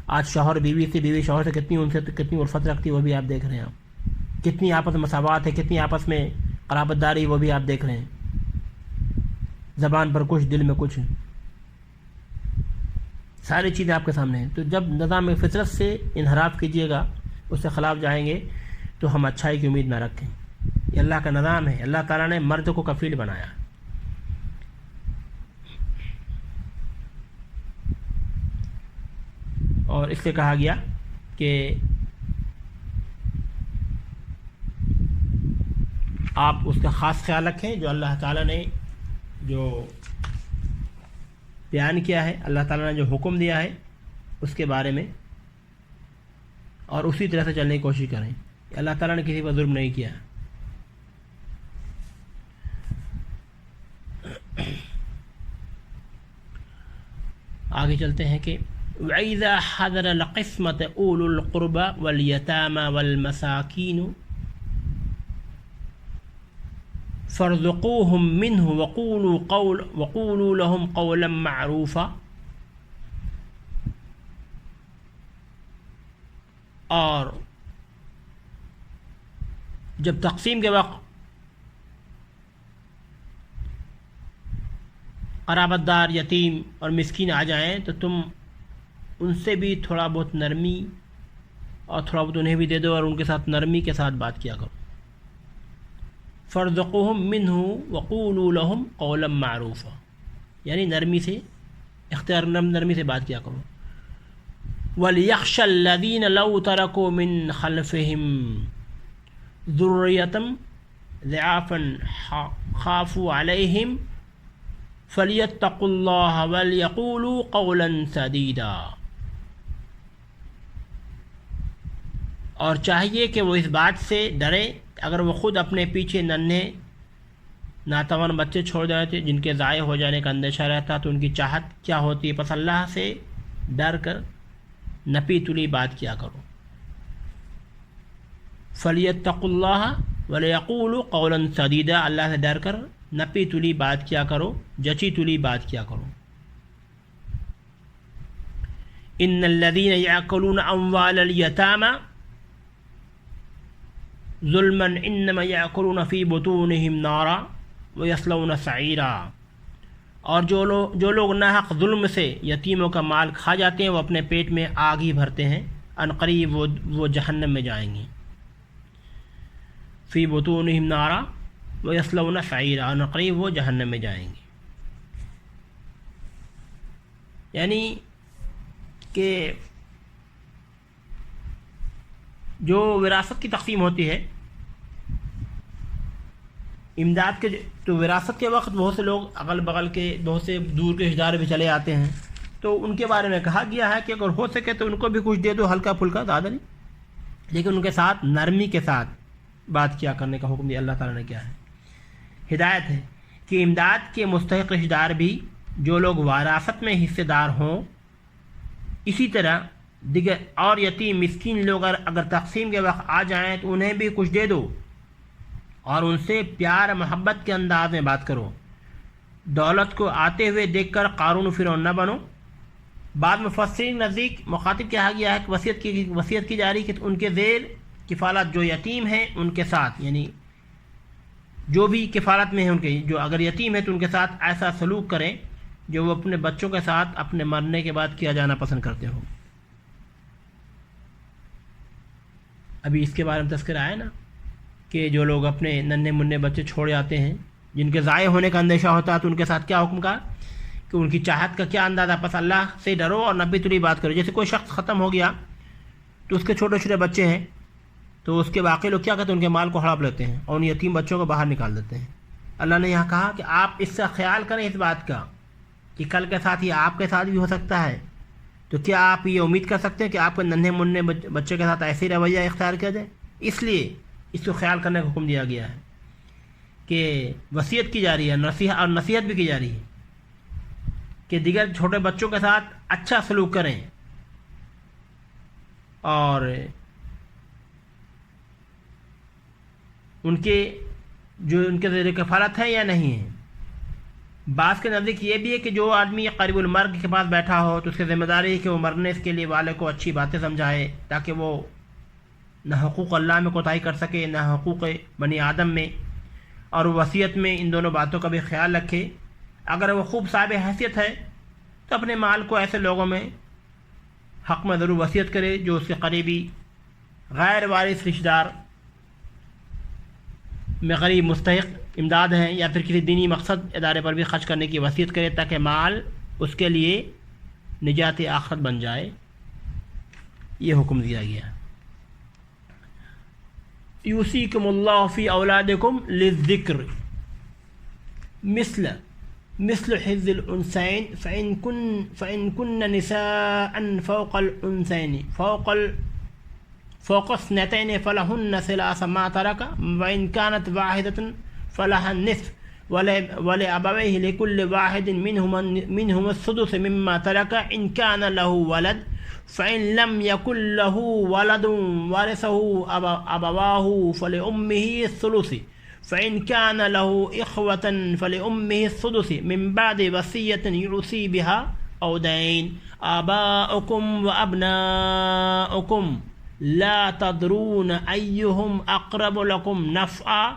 آج شوہر بیوی سے، بیوی شوہر سے کتنی الفت رکھتی ہے وہ بھی آپ دیکھ رہے ہیں. آپ کتنی آپس میں مساوات ہے، کتنی آپس میں قرابت داری وہ بھی آپ دیکھ رہے ہیں. زبان پر کچھ، دل میں کچھ، ساری چیزیں آپ کے سامنے ہیں. تو جب نظام فطرت سے انحراف کیجیے گا، اس سے خلاف جائیں گے، تو ہم اچھائی کی امید نہ رکھیں. یہ اللہ کا نظام ہے. اللہ تعالیٰ نے مرد کو کفیل بنایا. اور اس سے کہا گیا کہ آپ اس کا خاص خیال رکھیں جو اللہ تعالیٰ نے جو بیان کیا ہے، اللہ تعالیٰ نے جو حکم دیا ہے اس کے بارے میں، اور اسی طرح سے چلنے کی کوشش کریں. اللہ تعالیٰ نے کسی پر ظلم نہیں کیا. آگے چلتے ہیں کہ وَإِذَا حَضَرَ الْقِسْمَةَ أُولُو الْقُرْبَى وَالْيَتَامَى وَالْمَسَاكِينُ فَارْزُقُوهُم مِّنْهُ وَقُولُوا لَهُمْ قَوْلًا مَّعْرُوفًا. اور جب تقسیم کے وقت قرابت دار، یتیم اور مسکین آ جائیں تو تم ان سے بھی تھوڑا بہت نرمی اور تھوڑا بہت انہیں بھی دے دو، اور ان کے ساتھ نرمی کے ساتھ بات کیا کرو. فَارْزُقُوهُم مِّنْهُ وَقُولُوا لَهُمْ قَوْلًا مَّعْرُوفًا، یعنی نرمی سے نرمی سے بات کیا کرو. وَلْيَخْشَ الَّذِينَ لَوْ تَرَكُوا مِنْ خَلْفِهِمْ ذُرِّيَّةً ضِعَافًا خَافُوا عَلَيْهِمْ فَلْيَتَّقُوا اللَّهَ وَلْيَقُولُوا قَوْلًا سَدِيدًا. اور چاہیے کہ وہ اس بات سے ڈرے اگر وہ خود اپنے پیچھے ننھے ناتوان بچے چھوڑ جاتے جن کے ضائع ہو جانے کا اندیشہ رہتا تو ان کی چاہت کیا ہوتی ہے. پس اللہ سے ڈر کر نپی تلی بات کیا کرو. فَلْيَتَّقُوا اللَّهَ وَلْيَقُولُوا قَوْلًا سَدِيدًا، اللہ سے ڈر کر نپی تلی بات کیا کرو، جچی تلی بات کیا کرو. إِنَّ الَّذِينَ يَأْكُلُونَ أَمْوَالَ الْيَتَامَى ظُلْمًا إِنَّمَا يَأْكُلُونَ فِي بُطُونِهِمْ نَارًا وَيَصْلَوْنَ سَعِيرًا. اور جو لوگ ناحق ظلم سے یتیموں کا مال کھا جاتے ہیں وہ اپنے پیٹ میں آگ ہی بھرتے ہیں، عنقریب وہ جہنم میں جائیں گے. فی بطونہم نارا ویصلون سعیرا، عنقریب وہ جہنم میں جائیں گے. یعنی کہ جو وراثت کی تقسیم ہوتی ہے، امداد کے تو وراثت کے وقت بہت سے لوگ اغل بغل کے بہت سے دور کے رشتہ دار بھی چلے آتے ہیں، تو ان کے بارے میں کہا گیا ہے کہ اگر ہو سکے تو ان کو بھی کچھ دے دو، ہلکا پھلکا، زیادہ نہیں، لیکن ان کے ساتھ نرمی کے ساتھ بات کیا کرنے کا حکم دیا اللہ تعالیٰ نے. کیا ہے؟ ہدایت ہے کہ امداد کے مستحق رشتہ دار بھی جو لوگ وراثت میں حصے دار ہوں، اسی طرح دیگر اور یتیم مسکین لوگ اگر تقسیم کے وقت آ جائیں تو انہیں بھی کچھ دے دو اور ان سے پیار محبت کے انداز میں بات کرو. دولت کو آتے ہوئے دیکھ کر قارون و فرعون نہ بنو. بعد مفسرین نزدیک مخاطب کیا گیا ہے کہ وصیت کی جا رہی کہ ان کے زیر کفالت جو یتیم ہیں ان کے ساتھ، یعنی جو بھی کفالت میں ہیں ان کے، جو اگر یتیم ہے تو ان کے ساتھ ایسا سلوک کریں جو وہ اپنے بچوں کے ساتھ اپنے مرنے کے بعد کیا جانا پسند کرتے ہو. ابھی اس کے بارے میں تذکرہ آیا نا کہ جو لوگ اپنے ننھے منھے بچے چھوڑ جاتے ہیں جن کے ضائع ہونے کا اندیشہ ہوتا ہے تو ان کے ساتھ کیا حکم کہا کہ ان کی چاہت کا کیا اندازہ، پس اللہ سے ڈرو اور نبی تلی بات کرو. جیسے کوئی شخص ختم ہو گیا تو اس کے چھوٹے چھوٹے بچے ہیں تو اس کے باقی لوگ کیا کرتے ہیں، ان کے مال کو ہڑپ لیتے ہیں اور ان یتیم بچوں کو باہر نکال دیتے ہیں. اللہ نے یہاں کہا کہ آپ اس سے خیال کریں اس بات کا کہ کل کے ساتھ یہ آپ کے ساتھ بھی ہو سکتا ہے. تو کیا آپ یہ امید کر سکتے ہیں کہ آپ کے ننھے منھے بچے کے ساتھ ایسے رویہ اختیار کیا جائے؟ اس لیے اس کو خیال کرنے کا حکم دیا گیا ہے کہ وصیت کی جا رہی ہے، نصیحت بھی کی جا رہی ہے کہ دیگر چھوٹے بچوں کے ساتھ اچھا سلوک کریں اور ان کے جو ان کے ذریعے کفالت ہے یا نہیں ہے. بعض کے نزدیک یہ بھی ہے کہ جو آدمی قریب المرگ کے پاس بیٹھا ہو تو اس کی ذمہ داری ہے کہ وہ مرنے کے لیے والے کو اچھی باتیں سمجھائے تاکہ وہ نہ حقوق اللہ میں کوتاہی کر سکے نہ حقوق بنی آدم میں، اور وصیت میں ان دونوں باتوں کا بھی خیال رکھے. اگر وہ خوب صاحب حیثیت ہے تو اپنے مال کو ایسے لوگوں میں حق میں ضرور وصیت کرے جو اس کے قریبی غیر وارث رشتہ دار میں غریب مستحق امداد ہیں، یا پھر کسی دینی مقصد ادارے پر بھی خرچ کرنے کی وصیت کرے تاکہ مال اس کے لیے نجات آخرت بن جائے. یہ حکم دیا گیا. یوصیکم اللہ فی اولادکم للذکر مثل حظ الانثیین فإن كن نساء فوق الانثیین فوق اثنتين فلهن ثلاث ما ترك وإن كانت واحدة فلها النصف ولأبويه لكل واحد منهما السدس مما ترك إن كان له ولد فإن لم يكن له ولد ورثه أبواه فلأمه الثلث فإن كان له إخوة فلأمه السدس من بعد وصية يوصي بها أو دين. آباؤكم وأبناؤكم لا تدرون أيهم أقرب لكم نفعا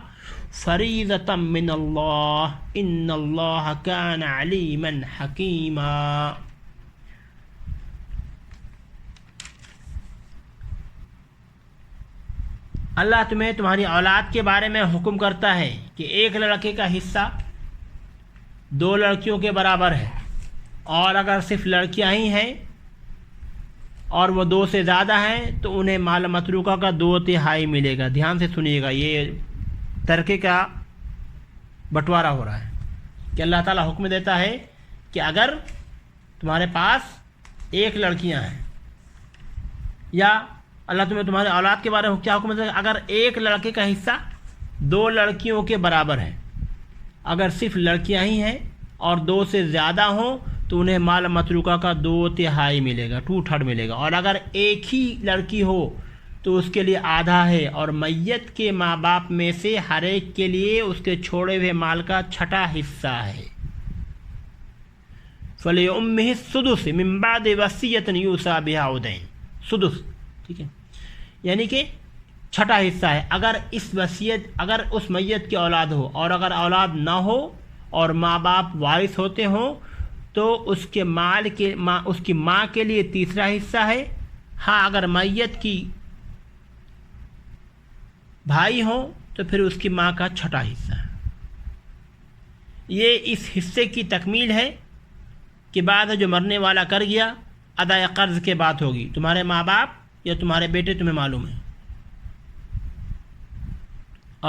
فریضة من اللہ ان اللہ کان علیما حکیما. اللہ تمہیں تمہاری اولاد کے بارے میں حکم کرتا ہے کہ ایک لڑکے کا حصہ 2 لڑکیوں کے برابر ہے، اور اگر صرف لڑکیاں ہی ہیں اور وہ 2 سے زیادہ ہیں تو انہیں مال متروکہ کا 2/3 ملے گا. دھیان سے سنیے گا، یہ ترکے کا بٹوارا ہو رہا ہے کہ اللہ تعالیٰ حکم دیتا ہے کہ اگر تمہارے پاس 1 لڑکیاں ہیں، یا اللہ تمہیں تمہارے اولاد کے بارے میں کیا حکم دیتا ہے، اگر 1 لڑکے کا حصہ 2 لڑکیوں کے برابر ہے، اگر صرف لڑکیاں ہی ہیں اور 2 سے زیادہ ہوں تو انہیں مال متروکہ کا 2/3 ملے گا، 2/3 ملے گا. اور اگر ایک ہی لڑکی ہو تو اس کے لیے آدھا ہے، اور میت کے ماں باپ میں سے ہر ایک کے لیے اس کے چھوڑے ہوئے مال کا 6واں حصہ ہے. فَلِأُمِّهِ السُّدُسُ مِن بَعْدِ وَصِيَّةٍ يُوصَىٰ بِهَا أَوْ دَيْنٍ. سدس، ٹھیک ہے، یعنی کہ 6واں حصہ ہے. اگر اس میت کی اولاد ہو اور اگر اولاد نہ ہو اور ماں باپ وارث ہوتے ہوں تو اس کے مال کے اس کی ماں کے لیے 3واں حصہ ہے. ہاں اگر میت کی بھائی ہوں تو پھر اس کی ماں کا 6واں حصہ ہے. یہ اس حصے کی تکمیل ہے کہ بعد جو مرنے والا کر گیا ادائے قرض کے بات ہوگی. تمہارے ماں باپ یا تمہارے بیٹے تمہیں معلوم ہے،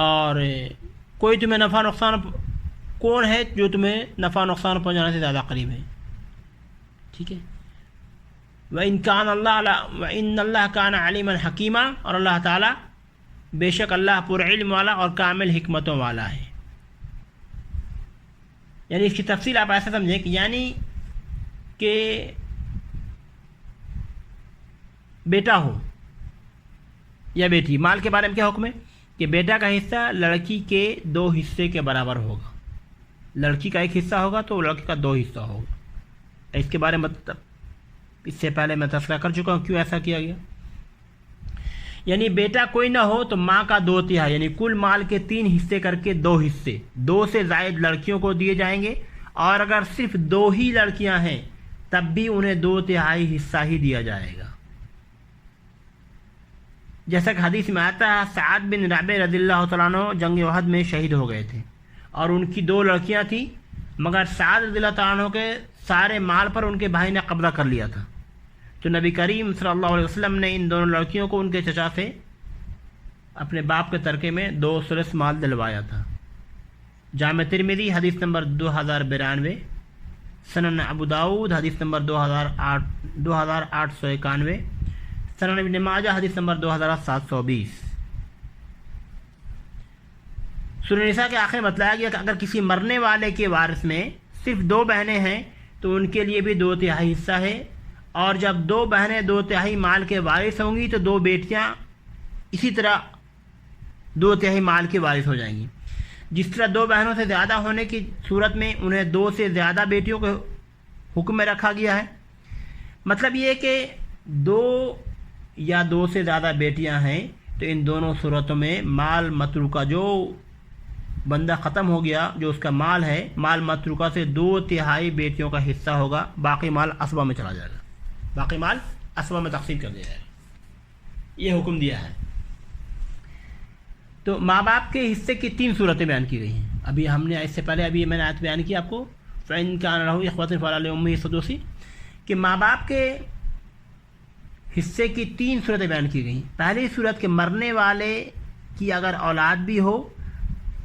اور کوئی تمہیں نفع نقصان کون ہے جو تمہیں نفع نقصان پہنچانے سے زیادہ قریب ہے، ٹھیک ہے. وَإِنَّ اللَّهَ كَانَ عَلِيمًا حَكِيمًا، اور اللہ تعالیٰ بے شک اللہ پر علم والا اور کامل حکمتوں والا ہے. یعنی اس کی تفصیل آپ ایسا سمجھیں کہ یعنی کہ بیٹا ہو یا بیٹی، مال کے بارے میں کیا حکم ہے کہ بیٹا کا حصہ لڑکی کے 2 حصے کے برابر ہوگا. لڑکی کا 1 حصہ ہوگا تو لڑکے کا 2 حصہ ہوگا. اس کے بارے میں اس سے پہلے میں تذکرہ کر چکا ہوں کیوں ایسا کیا گیا. یعنی بیٹا کوئی نہ ہو تو ماں کا 2/3، یعنی کل مال کے 3 حصے کر کے 2 حصے 2 سے زائد لڑکیوں کو دیے جائیں گے، اور اگر صرف 2 ہی لڑکیاں ہیں تب بھی انہیں 2/3 حصہ ہی دیا جائے گا. جیسا کہ حدیث میں آتا ہے سعد بن ربیع رضی اللہ تعالیٰ عنہ جنگ احد میں شہید ہو گئے تھے، اور ان کی 2 لڑکیاں تھیں، مگر سعد رضی اللہ تعالیٰ عنہ کے سارے مال پر ان کے بھائی نے قبضہ کر لیا تھا، تو نبی کریم صلی اللہ علیہ وسلم نے ان دونوں لڑکیوں کو ان کے چچا سے اپنے باپ کے ترکے میں 2 ثلث مال دلوایا تھا۔ جامع ترمذی حدیث نمبر 2092، سنن ابو داؤد حدیث نمبر 2891، سنن ابن ماجہ حدیث نمبر 2720۔ سورہ نساء کے آخر میں بتلایا گیا کہ اگر کسی مرنے والے کے وارث میں صرف 2 بہنیں ہیں تو ان کے لیے بھی 2/3 حصہ ہے، اور جب 2 بہنیں 2/3 مال کے وارث ہوں گی تو 2 بیٹیاں اسی طرح 2/3 مال کے وارث ہو جائیں گی۔ جس طرح 2 بہنوں سے زیادہ ہونے کی صورت میں انہیں 2 سے زیادہ بیٹیوں کو حکم میں رکھا گیا ہے۔ مطلب یہ کہ 2 یا 2 سے زیادہ بیٹیاں ہیں تو ان دونوں صورتوں میں مال متروکہ، جو بندہ ختم ہو گیا جو اس کا مال ہے، مال متروکہ سے 2/3 بیٹیوں کا حصہ ہوگا، باقی مال اسبہ میں چلا جائے گا، باقی مال اسبہ میں تقسیم کر دیا جائے گا، یہ حکم دیا ہے۔ تو ماں باپ کے حصے کی 3 صورتیں بیان کی گئی ہیں۔ ابھی ہم نے اس سے پہلے میں نے آیت بیان کی آپ کو، فَإِن كَانَ لَهُ إِخْوَةٌ فَلِأُمِّهِ السُّدُسُ، کہ ماں باپ کے حصے کی 3 صورتیں بیان کی گئی۔ پہلی صورت کہ مرنے والے کی اگر اولاد بھی ہو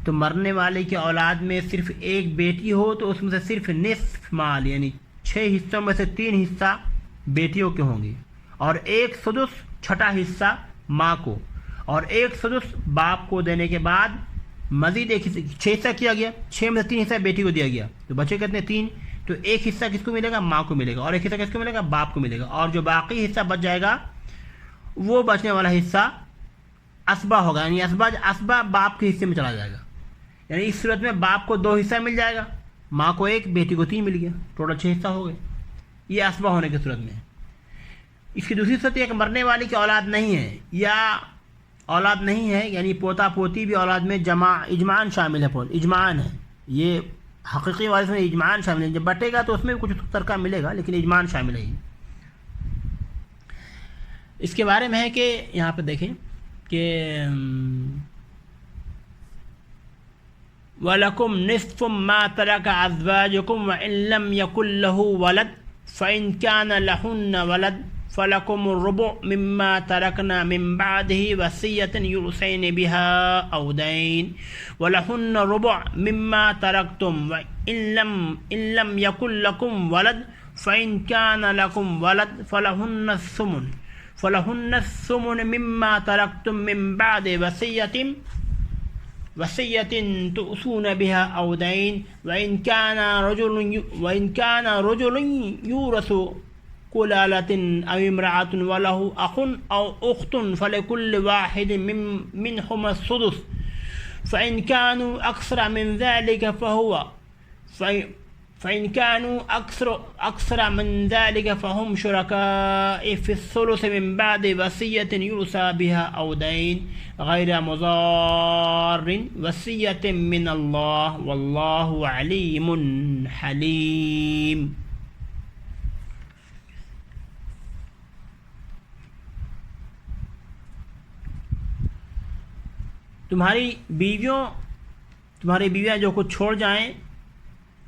تو مرنے والے کی اولاد میں صرف 1 بیٹی ہو تو اس میں سے صرف نصف مال یعنی 6 حصوں میں سے 3 حصہ بیٹیوں کے ہوں گے، اور 1 سدس 6واں حصہ ماں کو، اور 1 سدس باپ کو دینے کے بعد مزید 6 حصہ کیا گیا، 6 میں سے 3 حصہ بیٹی کو دیا گیا، تو بچے کتنے 3، تو 1 حصہ کس کو ملے گا؟ ماں کو ملے گا، اور 1 حصہ کس کو ملے گا؟ باپ کو ملے گا، اور جو باقی حصہ بچ جائے گا وہ بچنے والا حصہ اسبہ ہوگا، یعنی اسبہ باپ کے حصے میں چلا جائے گا۔ یعنی اس صورت میں باپ کو 2 حصہ مل جائے گا، ماں کو 1، بیٹی کو 3 مل گیا، ٹوٹل 6 حصہ ہو گئے، یہ اسبہ ہونے کی صورت میں۔ اس کی دوسری صورت یہ کہ مرنے والی کی اولاد نہیں ہے، یا اولاد نہیں ہے یعنی پوتا پوتی بھی اولاد میں اجماعاً شامل ہے، اجماعاً ہے، یہ حقیقی وارث میں اجماعاً شامل ہے، جب بٹے گا تو اس میں بھی کچھ ترکہ ملے گا لیکن اجماعاً شامل ہے۔ اس کے بارے میں ہے کہ یہاں پہ دیکھیں کہ وَلَكُمْ نِصْفُ مَا تَرَكَ أَزْوَاجُكُمْ وَإِن لَّمْ يَكُن لَّهُ وَلَدٌ فَإِن كَانَ لَهُنَّ وَلَدٌ فَلَكُمُ الرُّبُعُ مِمَّا تَرَكْنَ مِن بَعْدِهِ وَصِيَّةً يُوصِينَ بِهَا أَوْ دَيْنٍ وَلَهُنَّ الرُّبُعُ مِمَّا تَرَكْتُمْ وَإِن لَّمْ يَكُن لَّكُمْ وَلَدٌ فَإِن كَانَ لَكُمْ وَلَدٌ فَلَهُنَّ الثُّمُنُ مِمَّا تَرَكْتُم مِّن بَعْدِ وصية تؤصون بها أو دين وإن كان رجل يورث كلالة أو امرأة وله أخ أو أخت فلكل واحد منهما السدس فإن كانوا أكثر من ذلك فهم شركاء في الثلث من بعد وصية يوصى بها أو دين غير مضار وصية من الله والله عليم حليم۔ تمہاری بیویاں جو کچھ چھوڑ جائیں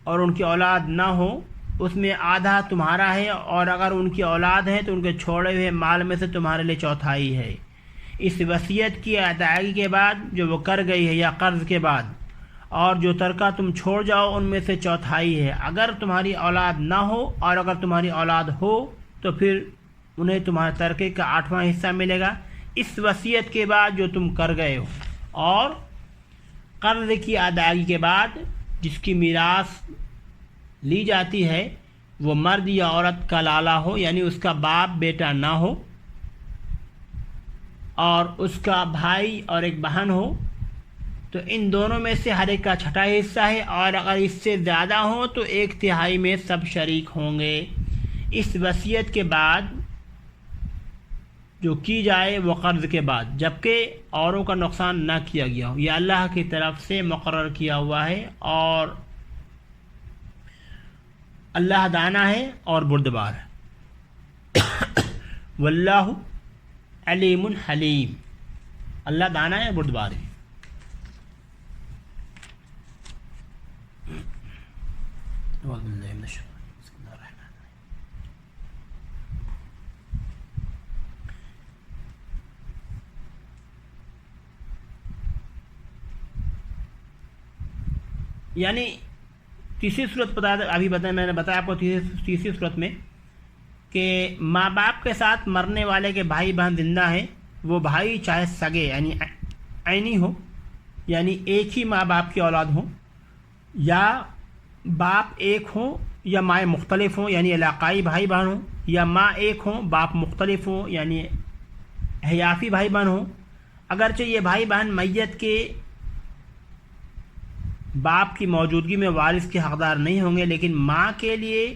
اور ان کی اولاد نہ ہو اس میں آدھا تمہارا ہے، اور اگر ان کی اولاد ہے تو ان کے چھوڑے ہوئے مال میں سے تمہارے لیے 1/4 ہے۔ اس وصیت کی ادائیگی کے بعد جو وہ کر گئی ہے یا قرض کے بعد، اور جو ترکہ تم چھوڑ جاؤ ان میں سے 1/4 ہے۔ اگر تمہاری اولاد نہ ہو اور اگر تمہاری اولاد ہو تو پھر انہیں تمہارے ترکے کا 8واں حصہ ملے گا اس وصیت کے بعد جو تم کر گئے ہو، اور قرض کی ادائیگی کے بعد جس کی میراث لی جاتی ہے وہ مرد یا عورت کا لالا ہو، یعنی اس کا باپ بیٹا نہ ہو، اور اس کا بھائی اور ایک بہن ہو، تو ان دونوں میں سے ہر ایک کا 6واں حصہ ہے، اور اگر اس سے زیادہ ہوں تو 1/3 میں سب شریک ہوں گے۔ اس وصیت کے بعد جو کی جائے وہ قرض کے بعد، جبکہ اوروں کا نقصان نہ کیا گیا ہو، یہ اللہ کی طرف سے مقرر کیا ہوا ہے، اور اللہ دانا ہے اور بردبار ہے۔ واللہ علیم حلیم، اللہ دانا ہے بردبار ہے۔ یعنی تیسری صورت میں نے بتایا آپ کو تیسری صورت میں کہ ماں باپ کے ساتھ مرنے والے کے بھائی بہن زندہ ہیں، وہ بھائی چاہے سگے یعنی عینی ہو، یعنی ایک ہی ماں باپ کی اولاد ہوں، یا باپ ایک ہوں یا مائیں مختلف ہوں یعنی علاقائی بھائی بہن ہوں، یا ماں ایک ہوں باپ مختلف ہوں یعنی حیافی بھائی بہن ہوں۔ اگرچہ یہ بھائی بہن میت کے باپ کی موجودگی میں وارث کے حقدار نہیں ہوں گے، لیکن ماں کے لیے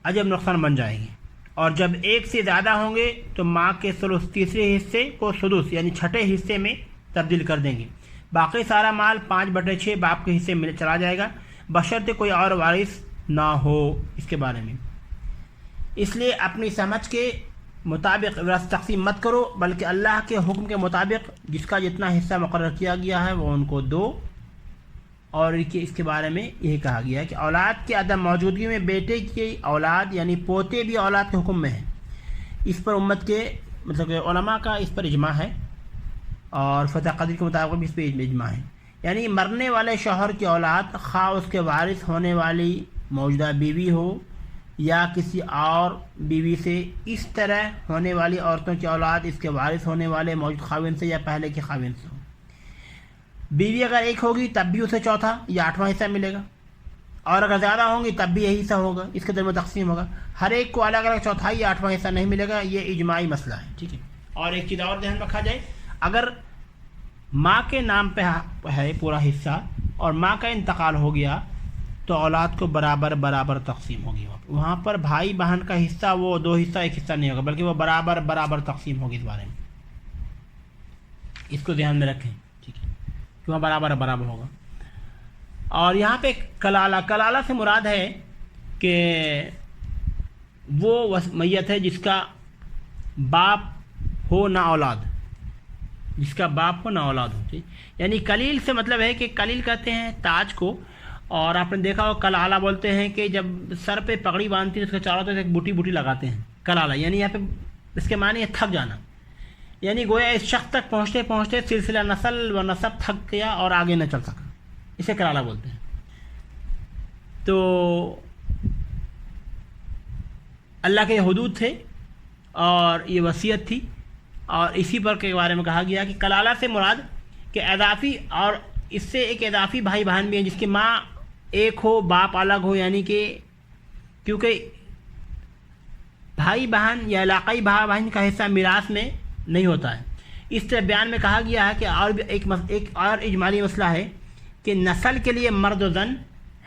عجب نقصان بن جائیں گے، اور جب ایک سے زیادہ ہوں گے تو ماں کے ثلث تیسرے حصے کو سدس یعنی چھٹے حصے میں تبدیل کر دیں گے، باقی سارا مال 5/6 باپ کے حصے میں چلا جائے گا، بشرطے کوئی اور وارث نہ ہو اس کے بارے میں۔ اس لیے اپنی سمجھ کے مطابق وراثت تقسیم مت کرو، بلکہ اللہ کے حکم کے مطابق جس کا جتنا حصہ مقرر کیا گیا ہے وہ ان کو دو۔ اور اس کے بارے میں یہی کہا گیا ہے کہ اولاد کی عدم موجودگی میں بیٹے کی اولاد یعنی پوتے بھی اولاد کے حکم میں ہیں۔ اس پر امت کے مطلب کہ علماء کا اس پر اجماع ہے، اور فتح قدیر کے مطابق بھی اس پہ اجماع ہے، یعنی مرنے والے شوہر کی اولاد خواہ اس کے وارث ہونے والی موجودہ بیوی ہو یا کسی اور بیوی سے، اس طرح ہونے والی عورتوں کی اولاد اس کے وارث ہونے والے موجود خاوند سے یا پہلے کے خاوند سے ہو۔ بیوی اگر ایک ہوگی تب بھی اسے چوتھا یا 8واں حصہ ملے گا، اور اگر زیادہ ہوں گی تب بھی یہی حصہ ہوگا، اس کے درمیان تقسیم ہوگا، ہر ایک کو الگ الگ چوتھائی یا 8واں حصہ نہیں ملے گا، یہ اجماعی مسئلہ ہے، ٹھیک ہے۔ اور ایک چیز اور دھیان رکھا جائے، اگر ماں کے نام پہ ہے پورا حصہ اور ماں کا انتقال ہو گیا تو اولاد کو برابر برابر تقسیم ہوگی، وہاں پر بھائی بہن کا حصہ وہ 2 حصہ 1 حصہ نہیں ہوگا، بلکہ وہ برابر برابر تقسیم ہوگی۔ اس بارے میں اس کو ذہن میں رکھیں، ٹھیک ہے، کہ وہاں برابر برابر ہوگا۔ اور یہاں پہ کلالہ سے مراد ہے کہ وہ میت ہے جس کا باپ ہو نہ اولاد، جس کا باپ ہو نہ اولاد ہو، ٹھیک، یعنی کلیل سے مطلب ہے کہ کلیل کہتے ہیں تاج کو، اور آپ نے دیکھا ہو کلالہ بولتے ہیں کہ جب سر پہ پگڑی باندھتی ہے اس کے چاروں طرف ایک بوٹی بوٹی لگاتے ہیں، کلالہ یعنی یہاں پہ اس کے معنی ہے تھک جانا، یعنی گویا اس شخص تک پہنچتے پہنچتے سلسلہ نسل و نسب تھک گیا اور آگے نہ چل سکا، اسے کلالہ بولتے ہیں۔ تو اللہ کے حدود تھے اور یہ وصیت تھی، اور اسی پر کے بارے میں کہا گیا کہ کلالہ سے مراد کہ اضافی، اور اس سے ایک اضافی بھائی بہن بھی ہیں جس کی ماں ایک ہو باپ الگ ہو، یعنی کہ کیونکہ بھائی بہن یا علاقائی بھائی بہن کا حصہ میراث میں نہیں ہوتا ہے، اس طرح بیان میں کہا گیا ہے کہ اور بھی ایک اور اجمالی مسئلہ ہے کہ نسل کے لیے مرد و زن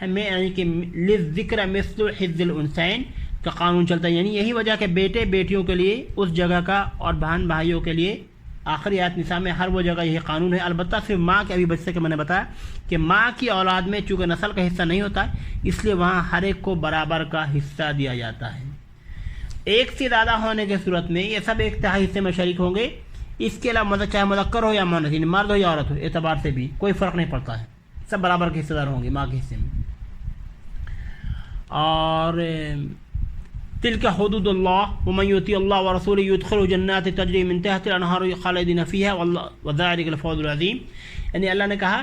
ہمیں یعنی کہ للذکر مثل حظ الانثیین کا قانون چلتا ہے، یعنی یہی وجہ کہ بیٹے بیٹیوں کے لیے اس جگہ کا اور بہن بھائیوں کے لیے آخری آیت نساء میں ہر وہ جگہ یہی قانون ہے، البتہ صرف ماں کے ابھی بچے کہ میں نے بتایا کہ ماں کی اولاد میں چونکہ نسل کا حصہ نہیں ہوتا اس لیے وہاں ہر ایک کو برابر کا حصہ دیا جاتا ہے۔ ایک سے زیادہ ہونے کی صورت میں یہ سب ایک تہائی حصے میں شریک ہوں گے، اس کے علاوہ چاہے مذکر ہو یا مؤنث یعنی مرد ہو یا عورت ہو، اعتبار سے بھی کوئی فرق نہیں پڑتا ہے، سب برابر کے حصے دار ہوں گے ماں کے حصے میں۔ اور تلک حدود اللہ ومن یطیع اللہ ورسولہ یدخلہ جنات تجری من تحتها الانہار خالدین فیہا وذلک الفوز العظیم، یعنی اللہ نے کہا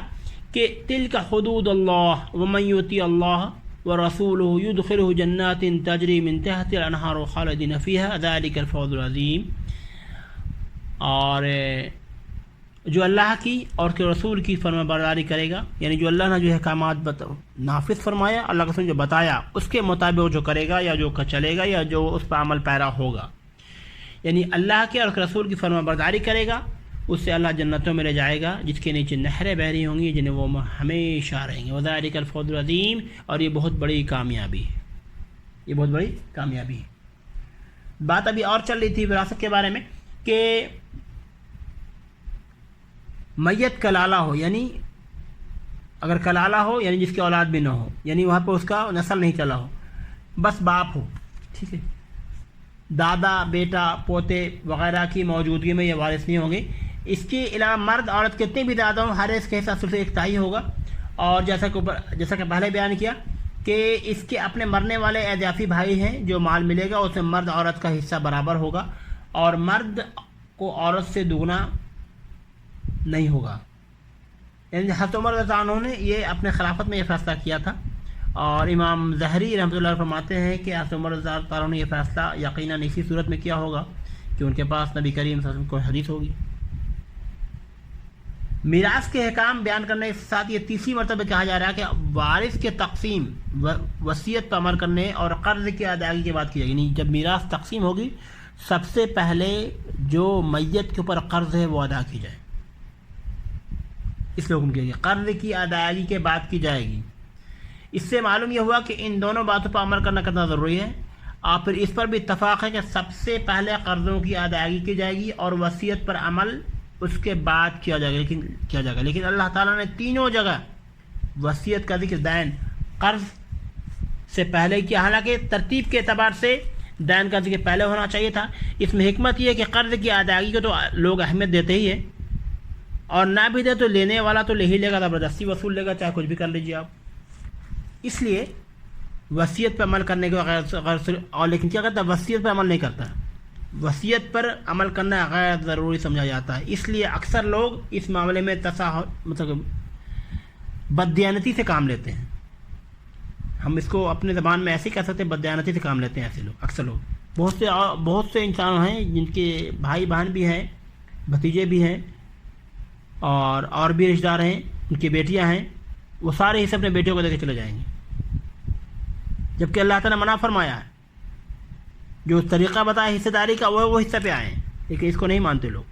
کہ تلک حدود اللہ ومن یطیع اللہ ورسولہ یدخلہ جنات تجری من تحتها الانہار خالدین فیہا ذلک الفوز العظیم، اور جو اللہ کی اور کے رسول کی فرما برداری کرے گا، یعنی جو اللہ نے جو احکامات نافذ فرمایا، اللہ کے رسول جو بتایا اس کے مطابق جو کرے گا یا جو چلے گا یا جو اس پر عمل پیرا ہوگا، یعنی اللہ کے اور کے رسول کی فرما برداری کرے گا، اس سے اللہ جنتوں میں لے جائے گا جس کے نیچے نہریں بہہ رہی ہوں گی جنہیں وہ ہمیشہ رہیں گے، وذالک الفوز العظیم، اور یہ بہت بڑی کامیابی ہے، یہ بہت بڑی کامیابی ہے۔ بات ابھی اور چل رہی تھی وراثت کے بارے میں کہ میت کلالہ ہو، یعنی اگر کلالہ ہو یعنی جس کی اولاد بھی نہ ہو، یعنی وہاں پہ اس کا نسل نہیں چلا ہو، بس باپ ہو، ٹھیک ہے، دادا بیٹا پوتے وغیرہ کی موجودگی میں یہ وارث نہیں ہوں گے۔ اس کے علاوہ مرد عورت کتنے بھی زیادہ ہوں ہر ایک کے حصہ سے 1/3 ہوگا، اور جیسا کہ پہلے بیان کیا کہ اس کے اپنے مرنے والے اضافی بھائی ہیں، جو مال ملے گا اس میں مرد عورت کا حصہ برابر ہوگا، اور مرد کو عورت سے دگنا نہیں ہوگا۔ یعنی حضرت عمر رضی اللہ عنہ نے یہ اپنے خلافت میں یہ فیصلہ کیا تھا، اور امام ظہری رحمۃ اللہ فرماتے ہیں کہ حضرت عمر رضی اللہ عنہ نے یہ فیصلہ یقیناً اسی صورت میں کیا ہوگا کہ ان کے پاس نبی کریم صلی اللہ علیہ وسلم کو حدیث ہوگی۔ میراث کے احکام بیان کرنے کے ساتھ یہ تیسری مرتبہ کہا جا رہا ہے کہ وارث کے تقسیم، وصیت پر عمل کرنے اور قرض کی ادائیگی کی بات کی جائے گی۔ یعنی جب میراث تقسیم ہوگی سب سے پہلے جو میت کے اوپر قرض ہے وہ ادا کی جائے، اس لیے حکم کیا گیا قرض کی ادائیگی کے بات کی جائے گی۔ اس سے معلوم یہ ہوا کہ ان دونوں باتوں پر عمل کرنا کتنا ضروری ہے، اور پھر اس پر بھی اتفاق ہے کہ سب سے پہلے قرضوں کی ادائیگی کی جائے گی اور وصیت پر عمل اس کے بعد کیا جائے گا۔ لیکن اللہ تعالیٰ نے تینوں جگہ وصیت کا ذکر دین قرض سے پہلے کیا، حالانکہ ترتیب کے اعتبار سے دین کا ذکر پہلے ہونا چاہیے تھا۔ اس میں حکمت یہ ہے کہ قرض کی ادائیگی کو تو لوگ اہمیت دیتے ہی ہیں، اور نہ بھی دے تو لینے والا تو لے ہی لے گا، زبردستی وصول لے گا، چاہے کچھ بھی کر لیجیے آپ۔ اس لیے وصیت پر عمل کرنے کے غیر اور لیکن کیا کرتا ہے، وصیت پر عمل نہیں کرتا، وصیت پر عمل کرنا غیر ضروری سمجھا جاتا ہے۔ اس لیے اکثر لوگ اس معاملے میں مطلب بددیانتی سے کام لیتے ہیں، ہم اس کو اپنے زبان میں ایسے ہی کہہ سکتے ہیں، بددیانتی سے کام لیتے ہیں ایسے لوگ، اکثر لوگ۔ بہت سے انسان ہیں جن کے بھائی بہن بھی ہیں، بھتیجے بھی ہیں، اور بھی رشتہ دار ہیں، ان کی بیٹیاں ہیں، وہ سارے حصے اپنے بیٹیوں کو دے کے چلے جائیں گے، جبکہ اللہ تعالیٰ نے منع فرمایا ہے۔ جو طریقہ بتایا حصہ داری کا وہ حصہ پہ آئے ہیں، لیکن اس کو نہیں مانتے لوگ۔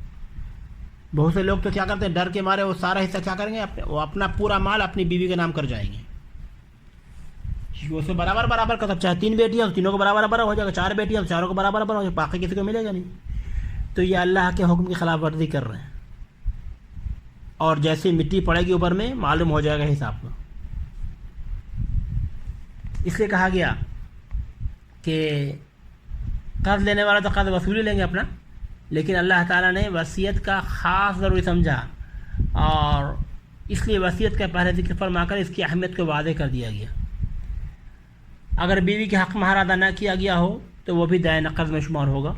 بہت سے لوگ تو کیا کرتے ہیں، ڈر کے مارے وہ سارا حصہ کیا کریں گے، وہ اپنا پورا مال اپنی بیوی کے نام کر جائیں گے، اس میں برابر کا سب، چاہے 3 بیٹیاں تینوں کو برابر ہو جائے گا، 4 بیٹیاں چاروں کو برابر ہو جائے گا، باقی کسی کو ملے گا نہیں۔ تو یہ اللہ کے حکم کی خلاف ورزی کر رہے ہیں، اور جیسے مٹی پڑے گی اوپر میں معلوم ہو جائے گا حساب کا۔ اس لیے کہا گیا کہ قرض لینے والا تو قرض وصولی لیں گے اپنا، لیکن اللہ تعالیٰ نے وصیت کا خاص ضروری سمجھا، اور اس لیے وصیت کا پہلے ذکر فرما کر اس کی اہمیت کو واضح کر دیا گیا۔ اگر بیوی کے حق مہر ادا نہ کیا گیا ہو تو وہ بھی دائن قرض میں شمار ہوگا،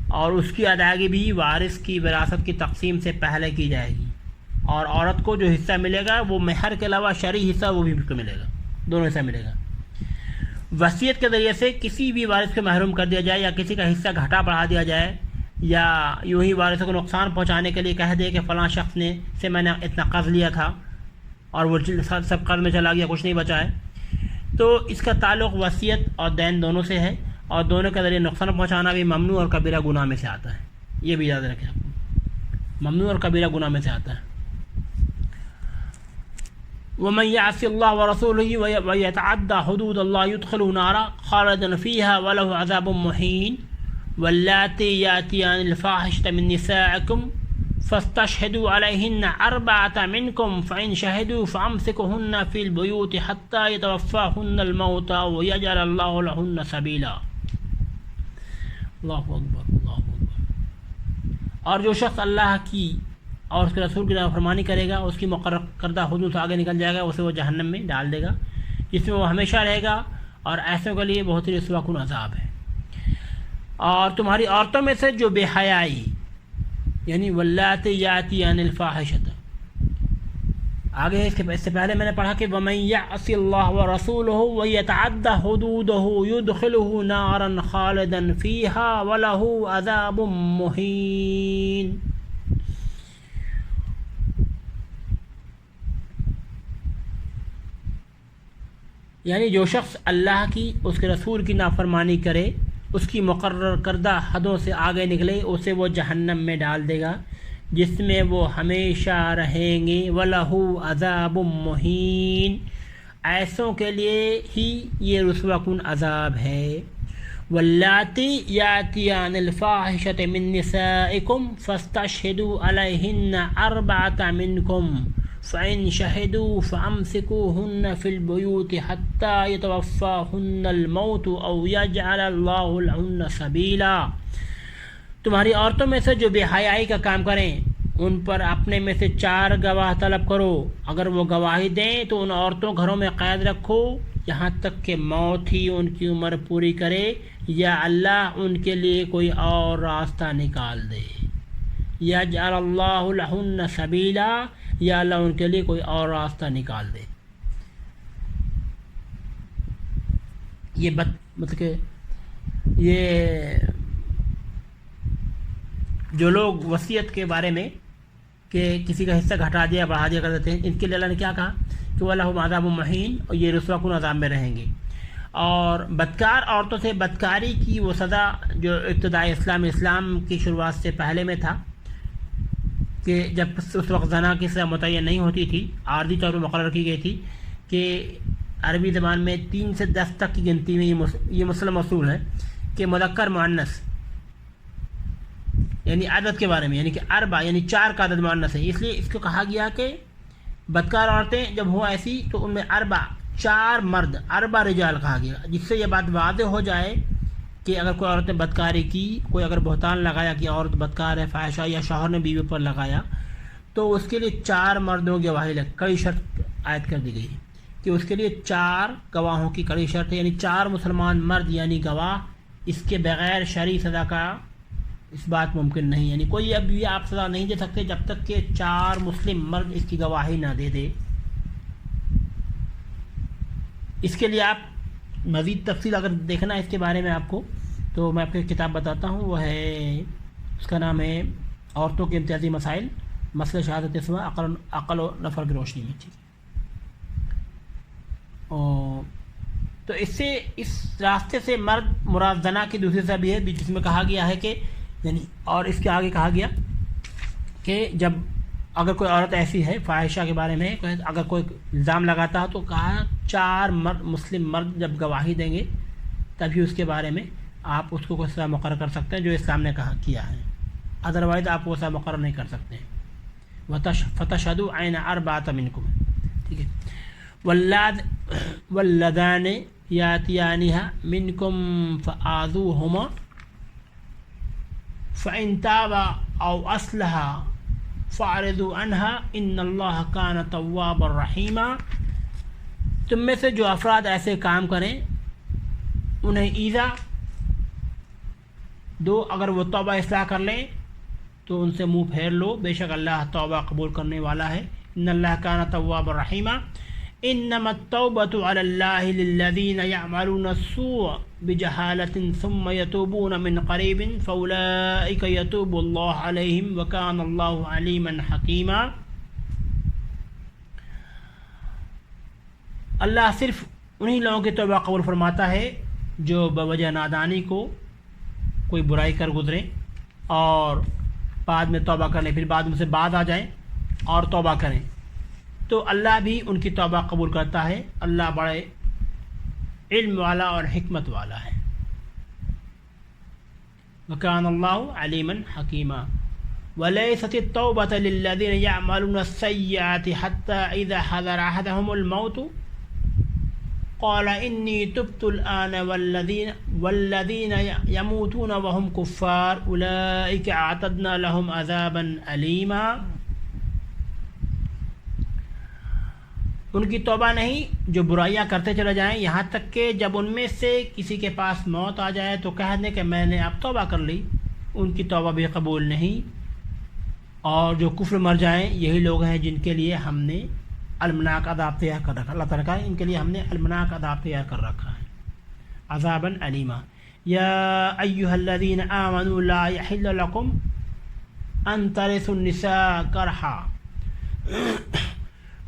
اور اس کی ادائیگی بھی وارث کی وراثت کی تقسیم سے پہلے کی جائے گی، اور عورت کو جو حصہ ملے گا وہ مہر کے علاوہ شرعی حصہ وہ بھی اس کو ملے گا، دونوں حصہ ملے گا۔ وصیت کے ذریعے سے کسی بھی وارث کو محروم کر دیا جائے، یا کسی کا حصہ گھٹا بڑھا دیا جائے، یا یوں ہی وارثوں کو نقصان پہنچانے کے لیے کہہ دے کہ فلاں شخص سے میں نے اتنا قرض لیا تھا اور وہ سب قرض میں چلا گیا، کچھ نہیں بچا ہے، تو اس کا تعلق وصیت اور دین دونوں سے ہے، اور دونوں کے ذریعے نقصان پہنچانا بھی ممنوع اور کبیرہ گناہ میں سے آتا ہے، یہ بھی یاد رکھیں، ممنوع اور کبیرہ گناہ میں سے آتا ہے۔ ومن يعص الله ورسوله ويتعدى حدود الله يدخله نارا خالدا فيها وله عذاب مهين واللاتي ياتيان الفاحشة من نسائكم فاستشهدوا عليهن 4 منكم فإن شهدوا فأمسكوهن في البيوت حتى يتوفاهن الموت أو يجعل الله لهن سبيلا۔ اللہ اکبر، اللہ اکبر۔ اور جو شخص اللہ کی اور اس کے رسول کی نافرمانی کرے گا، اس کی مقرر کردہ حدود سے آگے نکل جائے گا، اسے وہ جہنم میں ڈال دے گا، جس میں وہ ہمیشہ رہے گا، اور ایسوں کے لیے بہت ہی رسوا کن عذاب ہے۔ اور تمہاری عورتوں میں سے جو بے حیائی، یعنی واللاتی یاتیان الفاحشۃ، آگے اس سے پہلے میں نے پڑھا کہ ومن یعص اللہ ورسولہ ویتعدى حدودہ یدخلہ نارا خالدا فیہا ولہ عذاب مہین۔ یعنی جو شخص اللہ کی، اس کے رسول کی نافرمانی کرے، اس کی مقرر کردہ حدوں سے آگے نکلے، اسے وہ جہنم میں ڈال دے گا، جس میں وہ ہمیشہ رہیں گے، وَلَهُ عَذَابٌ مُّهِينٌ، ایسوں کے لیے ہی یہ رسوا کن عذاب ہے۔ وَاللَّاتِي يَأْتِيَانِ الْفَاحِشَةَ مِن نِّسَائِكُمْ فَاسْتَشْهِدُوا عَلَيْهِنَّ 4 مِنكُمْ فَإِن شَهِدُوا فَأَمْسِكُوهُنَّ فِي الْبُيُوتِ حَتَّى يَتَوَفَّاهُنَّ الْمَوْتُ أَوْ يَجْعَلَ اللَّهُ لَهُنَّ سَبِيلًا۔ تمہاری عورتوں میں سے جو بے حیائی کا کام کریں، ان پر اپنے میں سے 4 گواہ طلب کرو، اگر وہ گواہی دیں تو ان عورتوں گھروں میں قید رکھو یہاں تک کہ موت ہی ان کی عمر پوری کرے یا اللہ ان کے لیے کوئی اور راستہ نکال دے، یجعل اللہ لہن سبیلا، یا اللہ ان کے لیے کوئی اور راستہ نکال دے۔ یہ مطلب کہ یہ جو لوگ وصیت کے بارے میں کہ کسی کا حصہ گھٹا دیا بڑھا دیا کر دیتے ہیں، ان کے لیے اللہ نے کیا کہا کہ وَلَهُمْ عَذَابٌ مُّہِینٌ، اور یہ رسوا کن عذاب میں رہیں گے۔ اور بدکار عورتوں سے بدکاری کی وہ سزا جو ابتدائی اسلام کی شروعات سے پہلے میں تھا کہ جب اس وقت زنا کی سزا متعین نہیں ہوتی تھی، عارضی طور پر مقرر کی گئی تھی کہ عربی زبان میں 3 سے 10 تک کی گنتی میں یہ مسلم اصول ہے کہ مذکر مؤنث یعنی عدد کے بارے میں، یعنی کہ اربع یعنی 4 کا عدد مؤنث ہے، اس لیے اس کو کہا گیا کہ بدکار عورتیں جب ہوں ایسی تو ان میں 4 مرد 4 رجال کہا گیا، جس سے یہ بات واضح ہو جائے کہ اگر کوئی عورت نے بدکاری کی، کوئی اگر بہتان لگایا کہ عورت بدکار ہے فاحشہ، یا شوہر نے بیوی پر لگایا، تو اس کے لیے 4 مردوں کی گواہی کڑی شرط عائد کر دی گئی کہ اس کے لیے 4 گواہوں کی کڑی شرط ہے، یعنی 4 مسلمان مرد یعنی گواہ، اس کے بغیر شرعی سزا کا اس بات ممکن نہیں، یعنی کوئی اب بھی آپ سزا نہیں دے سکتے جب تک کہ 4 مسلم مرد اس کی گواہی نہ دے دے۔ اس کے لیے آپ مزید تفصیل اگر دیکھنا ہے اس کے بارے میں آپ کو، تو میں آپ کو ایک کتاب بتاتا ہوں، وہ ہے اس کا نام ہے عورتوں کے امتیازی مسائل، مسئلہ شہادت اسما عقل و نفر کی روشنی میں، ٹھیک ہے۔ تو اس راستے سے مرد مراد زنا کی دوسری سزا بھی ہے، جس میں کہا گیا ہے کہ یعنی، اور اس کے آگے کہا گیا کہ جب اگر کوئی عورت ایسی ہے فاحشہ کے بارے میں اگر کوئی الزام لگاتا ہے تو کہا 4 مسلم مرد جب گواہی دیں گے تبھی اس کے بارے میں آپ اس کو کوئی سزا مقرر کر سکتے ہیں جو اسلام نے کہا کیا ہے، ادروائز آپ وہ سزا مقرر نہیں کر سکتے ہیں۔ فَتَشْهَدُوا عَيْنَ 4 مِنْكُمْ، ٹھیک ہے۔ وَاللَّذَانِ يَأْتِيَانِهَا مِنْكُمْ فَآذُوهُمَا فَإِنْ تَابَا أَوْ أَصْلَحَا فَأَعْرِضُوا عَنْهَا إِنَّ اللَّهَ كَانَ تَوَّابًا رَحِيمًا۔ تم میں سے جو افراد ایسے کام کریں انہیں ایذا دو، اگر وہ توبہ اصلاح کر لیں تو ان سے منہ پھیر لو، بے شک اللہ توبہ قبول کرنے والا ہے۔ إِنَّ اللَّهَ كَانَ تَوَّابًا رَحِيمًا۔ إِنَّمَا التَّوْبَةُ عَلَى اللَّهِ لِلَّذِينَ يَعْمَلُونَ السُّوءَ بِجَهَالَةٍ ثُمَّ يَتُوبُونَ مِنْ قَرِيبٍ فَأُولَئِكَ يَتُوبُ اللَّهُ عَلَيْهِمْ وَكَانَ اللَّهُ عَلِيمًا حَكِيمًا۔ اللہ صرف انہی لوگوں کی توبہ قبول فرماتا ہے جو بوجہ نادانی کو کوئی برائی کر گزریں اور بعد میں توبہ کر لیں، پھر بعد میں سے بعد آ جائیں اور توبہ کریں، تو اللہ بھی ان کی توبہ قبول کرتا ہے۔ اللہ بڑے علم والا اور حکمت والا ہے۔ وَكَانَ اللَّهُ عَلِيمًا حَكِيمًا۔ وَلَيْسَتِ التَّوْبَةُ لِلَّذِينَ يَعْمَلُونَ السَّيِّئَاتِ حَتَّى إِذَا حَضَرَ أَحَدَهُمُ الْمَوْتُ قَالَ إِنِّي تُبْتُ الْآنَ وَالَّذِينَ يَمُوتُونَ وَهُمْ كُفَّارٌ أُولَئِكَ أَعْتَدْنَا لَهُمْ عَذَابًا أَلِيمًا۔ ان کی توبہ نہیں جو برائیاں کرتے چلے جائیں یہاں تک کہ جب ان میں سے کسی کے پاس موت آ جائے تو کہہ دیں کہ میں نے اب توبہ کر لی، ان کی توبہ بھی قبول نہیں۔ اور جو کفر مر جائیں یہی لوگ ہیں جن کے لیے ہم نے المناک عذاب تیار کر رکھا، اللہ تعالیٰ کا ان کے لیے ہم نے المناک عذاب تیار کر رکھا ہے، عذاباً علیما۔ یا ایھا الذین آمنوا لا یحل لکم ان ترثوا النساء کرہا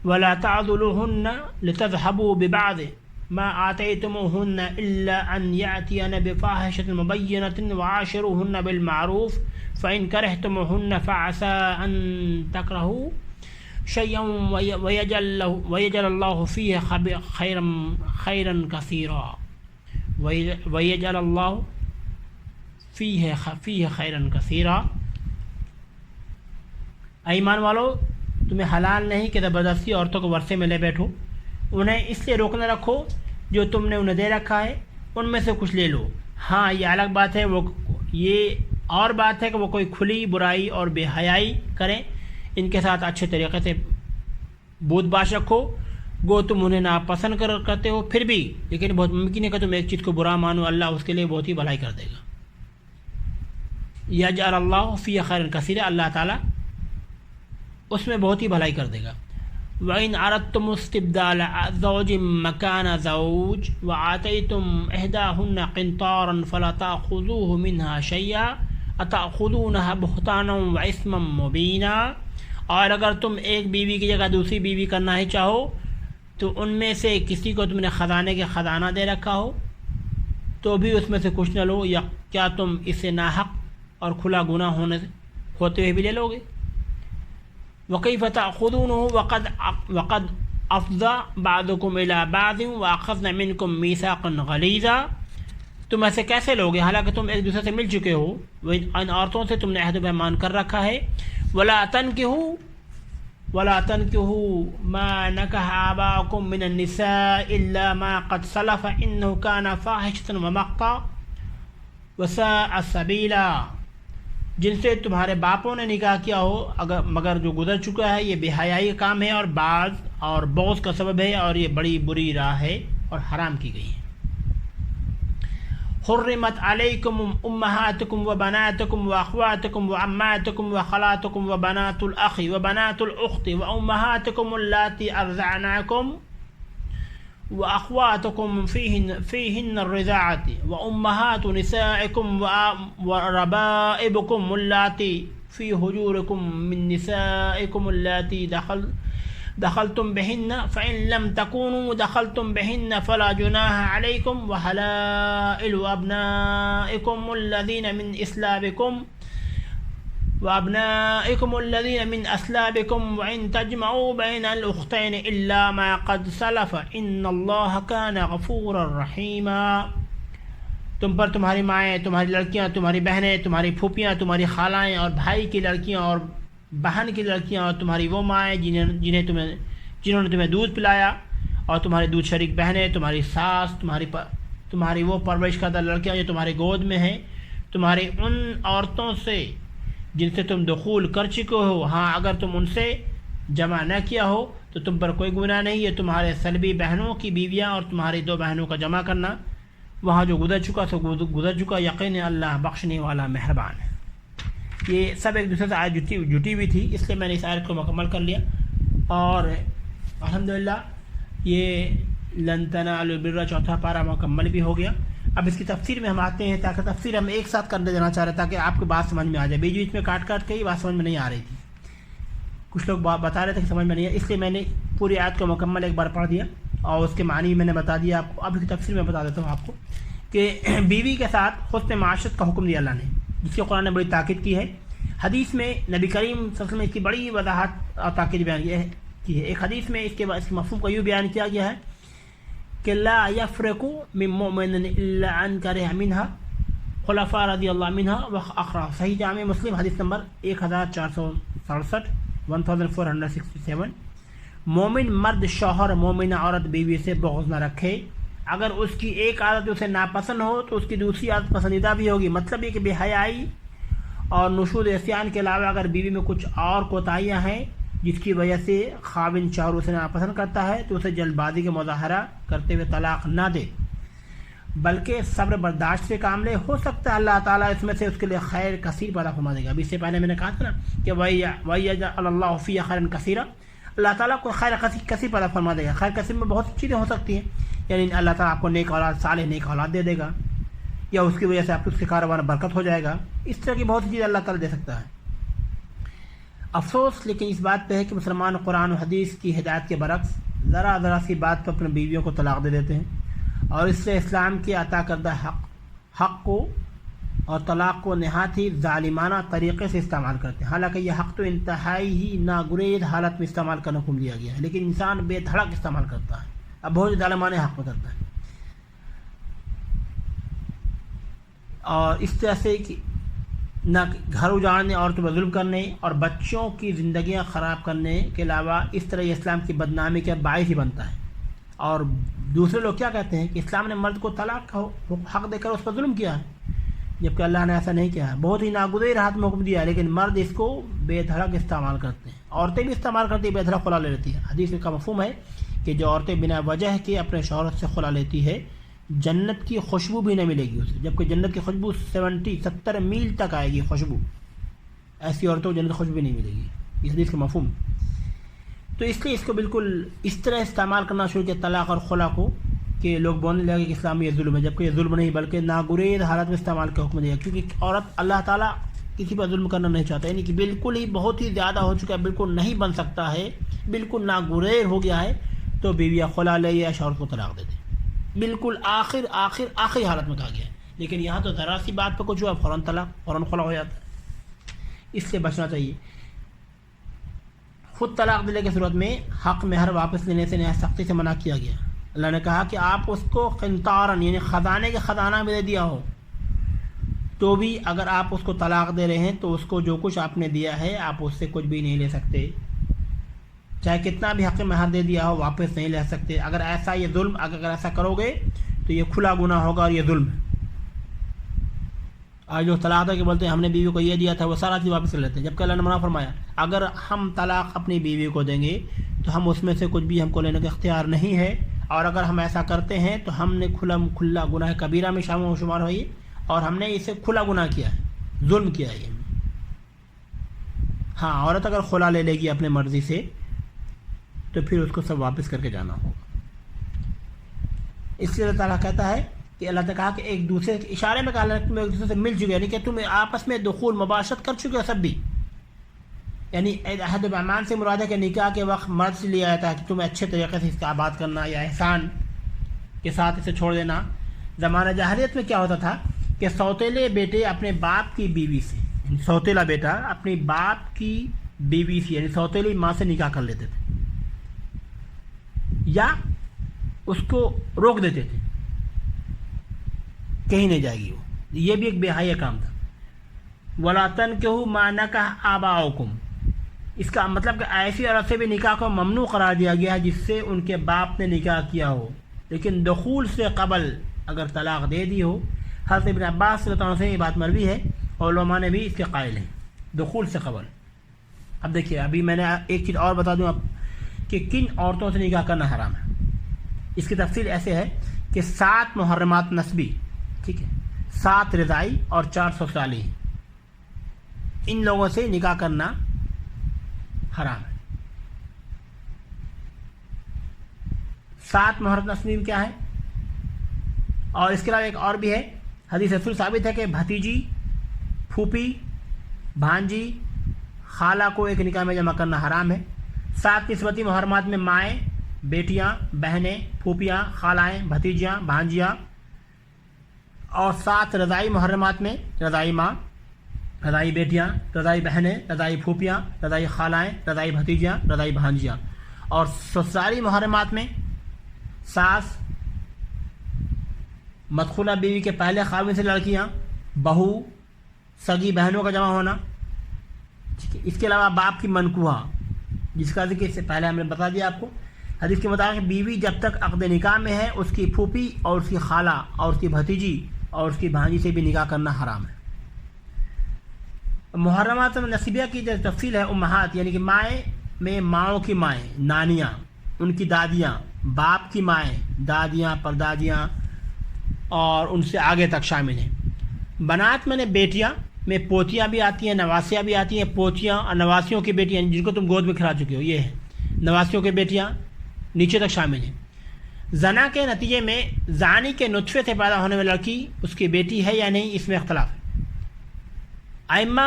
ولا تعضلوهن لتذهبوا ببعض ما آتيتموهن إلا أن يأتين بفاحشة مبينة وعاشروهن بالمعروف فإن كرهتموهن فعسى أن تكرهوا شيئا ويجعل الله فيه خيرا كثيرا ويجعل الله فيه خيرا كثيرا۔ ایمان والو، تمہیں حلال نہیں کہ زبردستی عورتوں کو ورثے میں لے بیٹھو، انہیں اس لیے روکنا رکھو جو تم نے انہیں دے رکھا ہے ان میں سے کچھ لے لو۔ ہاں یہ الگ بات ہے، یہ اور بات ہے کہ وہ کوئی کھلی برائی اور بے حیائی کریں ان کے ساتھ اچھے طریقے سے بود باش رکھو. گو تم انہیں ناپسند کرتے ہو پھر بھی، لیکن بہت ممکن ہے کہ تم ایک چیز کو برا مانو، اللہ اس کے لیے بہت ہی بھلائی کر دے گا. یجعل اللہ فی خیر کثیر، اللہ تعالیٰ اس میں بہت ہی بھلائی کر دے گا. وَإِنْ أَرَدْتُمُ اسْتِبْدَالَ زَوْجٍ مَكَانَ زَوْجٍ وَآتَيْتُمْ إِحْدَاهُنَّ قِنْطَارًا فَلَا تَأْخُذُوهُ مِنْهَا شَيْئًا أَتَأْخُذُونَهُ بُهْتَانًا وَإِثْمًا مُبِينًا. اور اگر تم ایک بیوی کی جگہ دوسری بیوی کرنا ہی چاہو تو ان میں سے کسی کو تم نے خزانے کے خزانہ دے رکھا ہو تو بھی اس میں سے کچھ نہ لو، یا کیا تم اسے ناحق اور کھلا گناہ ہوتے ہوئے بھی لے لو گے؟ وَكَيْفَ تَأْخُذُونَهُ وَقَدْ أَفْضَىٰ بَعْضُكُمْ إِلَىٰ بَعْضٍ وَأَخَذْنَ مِنْكُمْ مِيثَاقًا غَلِيظًا. تم ایسے کیسے لوگے حالانکہ تم ایک دوسرے سے مل چکے ہو، ان عورتوں سے تم نے عہد و پیمان کر رکھا ہے. وَلَا تَنكِحُوا مَا نَكَحَ آبَاؤُكُم مِّنَ النِّسَاءِ إِلَّا مَا قَدْ سَلَفَ إِنَّهُ كَانَ فَاحِشَةً وَمَقْتًا وَسَاءَ سَبِيلًا. جن سے تمہارے باپوں نے نکاح کیا ہو مگر جو گزر چکا ہے، یہ بے حیائی کا کام ہے اور بعض اور بغض کا سبب ہے، اور یہ بڑی بری راہ ہے اور حرام کی گئی ہے. حرمت علیکم امہاتکم وبناتکم واخواتکم وعماتکم وخالاتکم وبنات الاخ وبنات الاخت وامہاتکم اللاتی ارضعناکم واخواتکم فیہن الرضاعة وامہات نسائکم وربائبکم اللاتی فی حجورکم من نسائکم اللاتی دخلتم بهن فإن لم تكونوا دخلتم بهن فلا جناح عليكم وحلائل أبنائكم الذين من إصلابكم وأبنائكم الذين من أصلابكم وإن تجمعوا بين الأختين إلا ما قد سلف إن الله كان غفورا رحيما. تم پر تمہاری مائیں، تمہاری لڑکیاں، تمہاری بہنیں، تمہاری پھوپھیاں، تمہاری خالائیں اور بھائی کی لڑکیاں اور بہن کی لڑکیاں اور تمہاری وہ مائیں جنہوں نے تمہیں دودھ پلایا، اور تمہاری دودھ شریک بہنیں، تمہاری ساس، تمہاری وہ پرورش کردہ لڑکیاں جو تمہاری گود میں ہیں، تمہاری ان عورتوں سے جن سے تم دخول کر چکے ہو. ہاں اگر تم ان سے جمع نہ کیا ہو تو تم پر کوئی گناہ نہیں ہے. تمہارے سلبی بہنوں کی بیویاں اور تمہاری دو بہنوں کا جمع کرنا، وہاں جو گزر چکا سو گزر چکا، یقین اللہ بخشنے والا مہربان ہے. یہ سب ایک دوسرے سے آیت جٹی ہوئی تھی، اس لیے میں نے اس آیت کو مکمل کر لیا، اور الحمدللہ یہ لن تنالوا البر چوتھا پارہ مکمل بھی ہو گیا. اب اس کی تفسیر میں ہم آتے ہیں، تاکہ تفسیر ہم ایک ساتھ کرنے دینا چاہ رہے تاکہ آپ کو بات سمجھ میں آ جائے. بیچ میں کاٹ کے ہی بات سمجھ میں نہیں آ رہی تھی، کچھ لوگ بتا رہے تھے کہ سمجھ میں نہیں ہے، اس لیے میں نے پوری آیت کو مکمل ایک بار پڑھ دیا اور اس کے معنی میں نے بتا دیا آپ کو. اب اس کی تفسیر میں بتا دیتا ہوں آپ کو کہ بیوی کے ساتھ حسن معاشرت کا حکم دیا اللہ نے، جس کی قرآن نے بڑی تاکید کی ہے. حدیث میں نبی کریم صلی اللہ علیہ وسلم نے اس کی بڑی وضاحت اور تاکید بیان کی ہے. ایک حدیث میں اس کے مفہوم کو یوں بیان کیا گیا ہے کہ لا یفرق من مؤمن الا ان کرہ منہا خلفاء رضی اللہ منہا واخرا. صحیح جامع مسلم حدیث نمبر 1467 1467. مومن مرد شوہر مومنہ عورت بیوی سے بغض نہ رکھے، اگر اس کی ایک عادت اسے ناپسند ہو تو اس کی دوسری عادت پسندیدہ بھی ہوگی. مطلب یہ کہ بے حیائی اور نشوز عصیان کے علاوہ اگر بیوی میں کچھ اور کوتاہیاں ہیں جس کی وجہ سے خاوند شوہر اسے ناپسند کرتا ہے تو اسے جلد بازی کا مظاہرہ کرتے ہوئے طلاق نہ دے، بلکہ صبر برداشت سے کام لے. ہو سکتا ہے اللہ تعالیٰ اس میں سے اس کے لیے خیر کثیر پیدا فرما دے گا. ابھی اس سے پہلے میں نے کہا تھا نا کہ وَيَجْعَلَ اللَّهُ فِيهَا خَيْرًا كَثِيرًا، اللہ تعالیٰ کو خیر کثیر پیدا فرما دے گا. خیر کثیر میں بہت چیزیں ہو سکتی ہیں، یعنی اللہ تعالیٰ آپ کو نیک اولاد، صالح نیک اولاد دے گا، یا اس کی وجہ سے آپ کے کاروبار میں برکت ہو جائے گا. اس طرح کی بہت سی چیزیں اللہ تعالیٰ دے سکتا ہے. افسوس لیکن اس بات پہ ہے کہ مسلمان قرآن و حدیث کی ہدایت کے برعکس ذرا سی بات پر اپنے بیویوں کو طلاق دے دیتے ہیں، اور اس سے اسلام کے عطا کردہ حق کو اور طلاق کو نہایت ہی ظالمانہ طریقے سے استعمال کرتے ہیں. حالانکہ یہ حق تو انتہائی ہی ناگزیر حالت میں استعمال کرنا حکم دیا گیا ہے، لیکن انسان بے دھڑک استعمال کرتا ہے، اب بہت ظالمانہ حق میں کرتا ہے. اور اس طرح سے کہ نہ گھر اجاڑنے، عورتوں پر ظلم کرنے اور بچوں کی زندگیاں خراب کرنے کے علاوہ اس طرح یہ اسلام کی بدنامی کا باعث ہی بنتا ہے. اور دوسرے لوگ کیا کہتے ہیں کہ اسلام نے مرد کو طلاق کا حق دے کر اس پر ظلم کیا ہے، جبکہ اللہ نے ایسا نہیں کیا ہے. بہت ہی ناگزیر حالت میں حکم دیا ہے، لیکن مرد اس کو بے دھڑک استعمال کرتے ہیں. عورتیں بھی استعمال کرتی ہیں، بے دھڑک خلا لے لیتی ہیں. حدیث کا مفہوم ہے کہ جو عورتیں بنا وجہ کے اپنے شوہر سے خلا لیتی ہے جنت کی خوشبو بھی نہ ملے گی اسے، جبکہ جنت کی خوشبو 70 میل تک آئے گی خوشبو. ایسی عورتوں کو جنت کی خوشبو بھی نہیں ملے گی. اس حدیث کا مفہوم. تو اس لیے اس کو بالکل اس طرح استعمال کرنا شروع کیا طلاق اور خلا کو کہ لوگ بولنے لگے کہ اسلام یہ ظلم ہے، جبکہ یہ ظلم نہیں بلکہ ناگزیر حالت میں استعمال کا حکم دیا. کیونکہ عورت اللہ تعالیٰ کسی پر ظلم کرنا نہیں چاہتا، یعنی کہ بالکل ہی بہت ہی زیادہ ہو چکا ہے، بالکل نہیں بن سکتا ہے، بالکل ناگزیر ہو گیا ہے، تو بیویاں خلا لے یا شوہر کو طلاق دے دیں. بالکل آخری حالت میں کہا گیا ہے. لیکن یہاں تو ذرا سی بات پہ کچھ ہوا فوراً طلاق، فوراً خلا ہو جاتا ہے. اس سے بچنا چاہیے. خود طلاق دینے کی صورت میں حق مہر واپس لینے سے نہایت سختی سے منع کیا گیا. اللہ نے کہا کہ آپ اس کو قنطاراً یعنی خزانے کے خزانہ میں دے دیا ہو تو بھی اگر آپ اس کو طلاق دے رہے ہیں تو اس کو جو کچھ آپ نے دیا ہے آپ اس سے کچھ بھی نہیں لے سکتے. چاہے کتنا بھی حق مہر دے دیا ہو واپس نہیں لے سکتے. اگر ایسا یہ ظلم اگر ایسا کرو گے تو یہ کھلا گناہ ہوگا اور یہ ظلم ہے. آج جو طلاق دے کے بولتے ہیں ہم نے بیوی کو یہ دیا تھا وہ سارا چیز واپس لے لیتے ہیں، جبکہ اللہ نے منع فرمایا اگر ہم طلاق اپنی بیوی کو دیں گے تو ہم اس میں سے کچھ بھی ہم کو لینے کا اختیار نہیں ہے، اور اگر ہم ایسا کرتے ہیں تو ہم نے کھلا گناہ کبیرہ میں شمار ہوئی اور ہم نے اسے کھلا گناہ کیا ہے، ظلم کیا ہے. ہاں عورت اگر خلا لے لے گی اپنے مرضی سے تو پھر اس کو سب واپس کر کے جانا ہوگا. اس لیے اللہ تعالیٰ کہتا ہے کہ اللہ نے کہا کہ ایک دوسرے کے اشارے میں کہا تم ایک دوسرے سے مل چکے، یعنی کہ تم آپس میں دخول مباشرت کر چکے ہو سب بھی. یعنی عہد و پیمان سے مراد ہے کہ نکاح کے وقت مرد سے لیا جاتا ہے کہ تمہیں اچھے طریقے سے اس کا آباد کرنا یا احسان کے ساتھ اسے چھوڑ دینا. زمانہ جاہلیت میں کیا ہوتا تھا کہ سوتیلے بیٹے اپنے باپ کی بیوی سے، یعنی سوتیلا بیٹا اپنی باپ کی بیوی سے یعنی سوتیلی ماں سے نکاح کر لیتے تھے یا اس کو روک دیتے تھے کہیں نہیں جائے گی وہ. یہ بھی ایک بے حیا کام تھا. وَلَا تَنْكِحُوا مَا نَكَحَ آبَاؤُكُمْ، اس کا مطلب کہ ایسی عورت سے بھی نکاح کو ممنوع قرار دیا گیا ہے جس سے ان کے باپ نے نکاح کیا ہو، لیکن دخول سے قبل اگر طلاق دے دی ہو. حضرت ابن عباس صلی اللہ علیہ وسلم سے یہ بات مروی ہے اور علماء نے بھی اس کے قائل ہیں دخول سے قبل. اب دیکھیے ابھی میں نے ایک چیز اور بتا دوں اب کہ کن عورتوں سے نکاح کرنا حرام ہے. اس کی تفصیل ایسے ہے کہ 7 محرمات نسبی، ٹھیک ہے، 7 رضائی اور 4 سسرالی، ان لوگوں سے نکاح کرنا حرام ہے. 7 محرمات نسبی میں کیا ہے؟ اور اس کے علاوہ ایک اور بھی ہے. حدیث رسول ثابت ہے کہ بھتیجی، پھوپھی، بھانجی، خالہ کو ایک نکاح میں جمع کرنا حرام ہے. 7 نسبتی محرمات میں مائیں، بیٹیاں، بہنیں، پھوپھیاں، خالائیں، بھتیجیاں، بھانجیاں. اور 7 رضائی محرمات میں رضائی ماں، رضائی بیٹیاں، رضائی بہنیں، رضائی پھوپھیاں، رضائی خالائیں، رضائی بھتیجیاں، رضائی بھانجیاں. اور سسرالی محرمات میں ساس، مدخولہ بیوی کے پہلے خاوند سے لڑکیاں، بہو، سگی بہنوں کا جمع ہونا. اس کے علاوہ باپ کی منکوحہ جس کا ذکر اس سے پہلے ہم نے بتا دیا آپ کو. حدیث کے مطابق بیوی جب تک عقد نکاح میں ہے اس کی پھوپھی اور اس کی خالہ اور اس کی بھتیجی اور اس کی بھانجی سے بھی نکاح کرنا حرام ہے. محرمات نصیبیہ کی جو تفصیل ہے امہات یعنی کہ مائیں میں ماؤں کی مائیں، نانیاں، ان کی دادیاں، باپ کی مائیں، دادیاں، پردادیاں اور ان سے آگے تک شامل ہیں. بنات میں نے بیٹیاں میں پوتیاں بھی آتی ہیں، نواسیاں بھی آتی ہیں. پوتیاں اور نواسیوں کی بیٹیاں جن کو تم گود میں کھلا چکے ہو یہ ہیں نواسیوں کی بیٹیاں، نیچے تک شامل ہیں. زنا کے نتیجے میں زانی کے نطفے سے پیدا ہونے والی لڑکی اس کی بیٹی ہے یا نہیں اس میں اختلاف ہے. ائمہ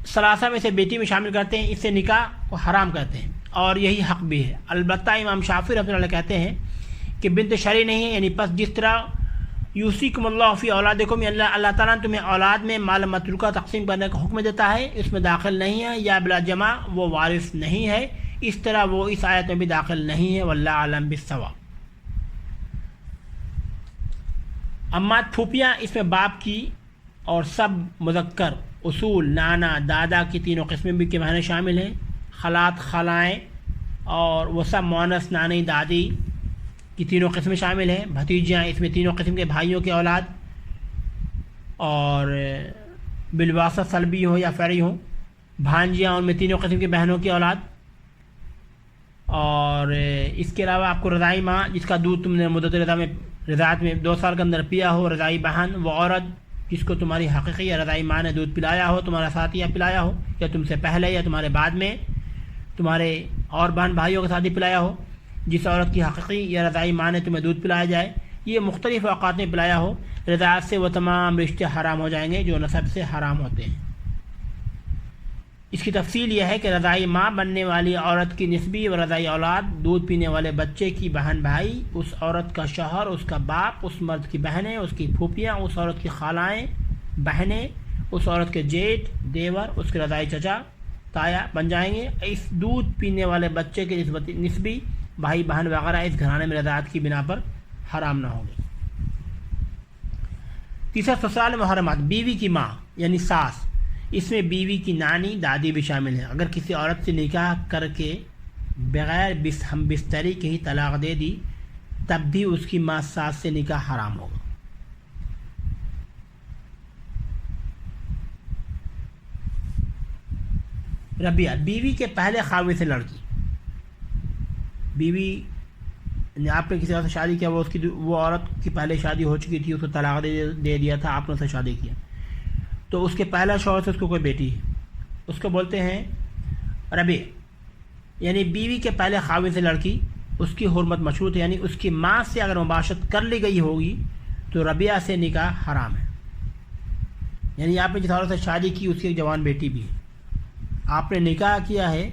ثلاثہ میں سے بیٹی میں شامل کرتے ہیں، اس سے نکاح کو حرام کرتے ہیں اور یہی حق بھی ہے. البتہ امام شافعی رحمۃ اللہ کہتے ہیں کہ بنت شرعی نہیں ہے، یعنی پس جس طرح یوصیکم اللہ فی اولادکم، اللہ تعالیٰ نے تمہیں اولاد میں مال متروکہ تقسیم کرنے کا حکم دیتا ہے، اس میں داخل نہیں ہے. یا بلا جمع وہ وارث نہیں ہے، اس طرح وہ اس آیت میں بھی داخل نہیں ہے. واللہ اعلم بالصواب. امات پھوپیاں اس میں باپ کی اور سب مذکر اصول نانا دادا کی تینوں قسمیں بھی کے معنی شامل ہیں. خالات خالائیں اور وہ سب مونس نانی دادی کی تینوں قسمیں شامل ہیں. بھتیجیاں اس میں تینوں قسم کے بھائیوں کی اولاد اور بالواسط سلبی ہو یا فعلی ہوں، بھانجیاں ان میں تینوں قسم کی بہنوں کی اولاد، اور اس کے علاوہ آپ کو رضاعی ماں جس کا دودھ تم نے مدت رضاعت میں 2 سال کے اندر پیا ہو، رضاعی بہن وہ عورت جس کو تمہاری حقیقی یا رضاعی ماں نے دودھ پلایا ہو، تمہارا ساتھی یا پلایا ہو، یا تم سے پہلے یا تمہارے بعد میں تمہارے اور بہن بھائیوں کے ساتھ ہی پلایا ہو، جس عورت کی حقیقی یا رضاعی ماں نے تمہیں دودھ پلایا جائے، یہ مختلف اوقات میں پلایا ہو، رضاعت سے وہ تمام رشتے حرام ہو جائیں گے جو نسب سے حرام ہوتے ہیں۔ اس کی تفصیل یہ ہے کہ رضاعی ماں بننے والی عورت کی نسبی و رضاعی اولاد، دودھ پینے والے بچے کی بہن بھائی، اس عورت کا شوہر، اس کا باپ، اس مرد کی بہنیں، اس کی پھوپھیاں، اس عورت کی خالائیں بہنیں، اس عورت کے جیٹ دیور، اس کے رضاعی چچا تایا بن جائیں گے۔ اس دودھ پینے والے بچے کے نسبی بھائی بہن وغیرہ اس گھرانے میں رضاعت کی بنا پر حرام نہ ہوں گے۔ تیسرا سسرال محرمات، بیوی کی ماں یعنی ساس، اس میں بیوی کی نانی دادی بھی شامل ہے۔ اگر کسی عورت سے نکاح کر کے بغیر ہم بستری کے ہی طلاق دے دی تب بھی اس کی ماں ساس سے نکاح حرام ہوگا۔ ربیہ، بیوی کے پہلے خاوند سے لڑکی، بیوی نے آپ نے کسی اور سے شادی کیا، وہ عورت کی پہلے شادی ہو چکی تھی، اس کو طلاق دے دیا تھا، آپ نے اسے شادی کیا، تو اس کے پہلا شوہر سے اس کو کوئی بیٹی ہے، اس کو بولتے ہیں ربیع، یعنی بیوی کے پہلے خاوند سے لڑکی، اس کی حرمت مشروط ہے، یعنی اس کی ماں سے اگر مباشرت کر لی گئی ہوگی تو ربیع سے نکاح حرام ہے۔ یعنی آپ نے جس عورت سے شادی کی اس کی ایک جوان بیٹی بھی ہے، آپ نے نکاح کیا ہے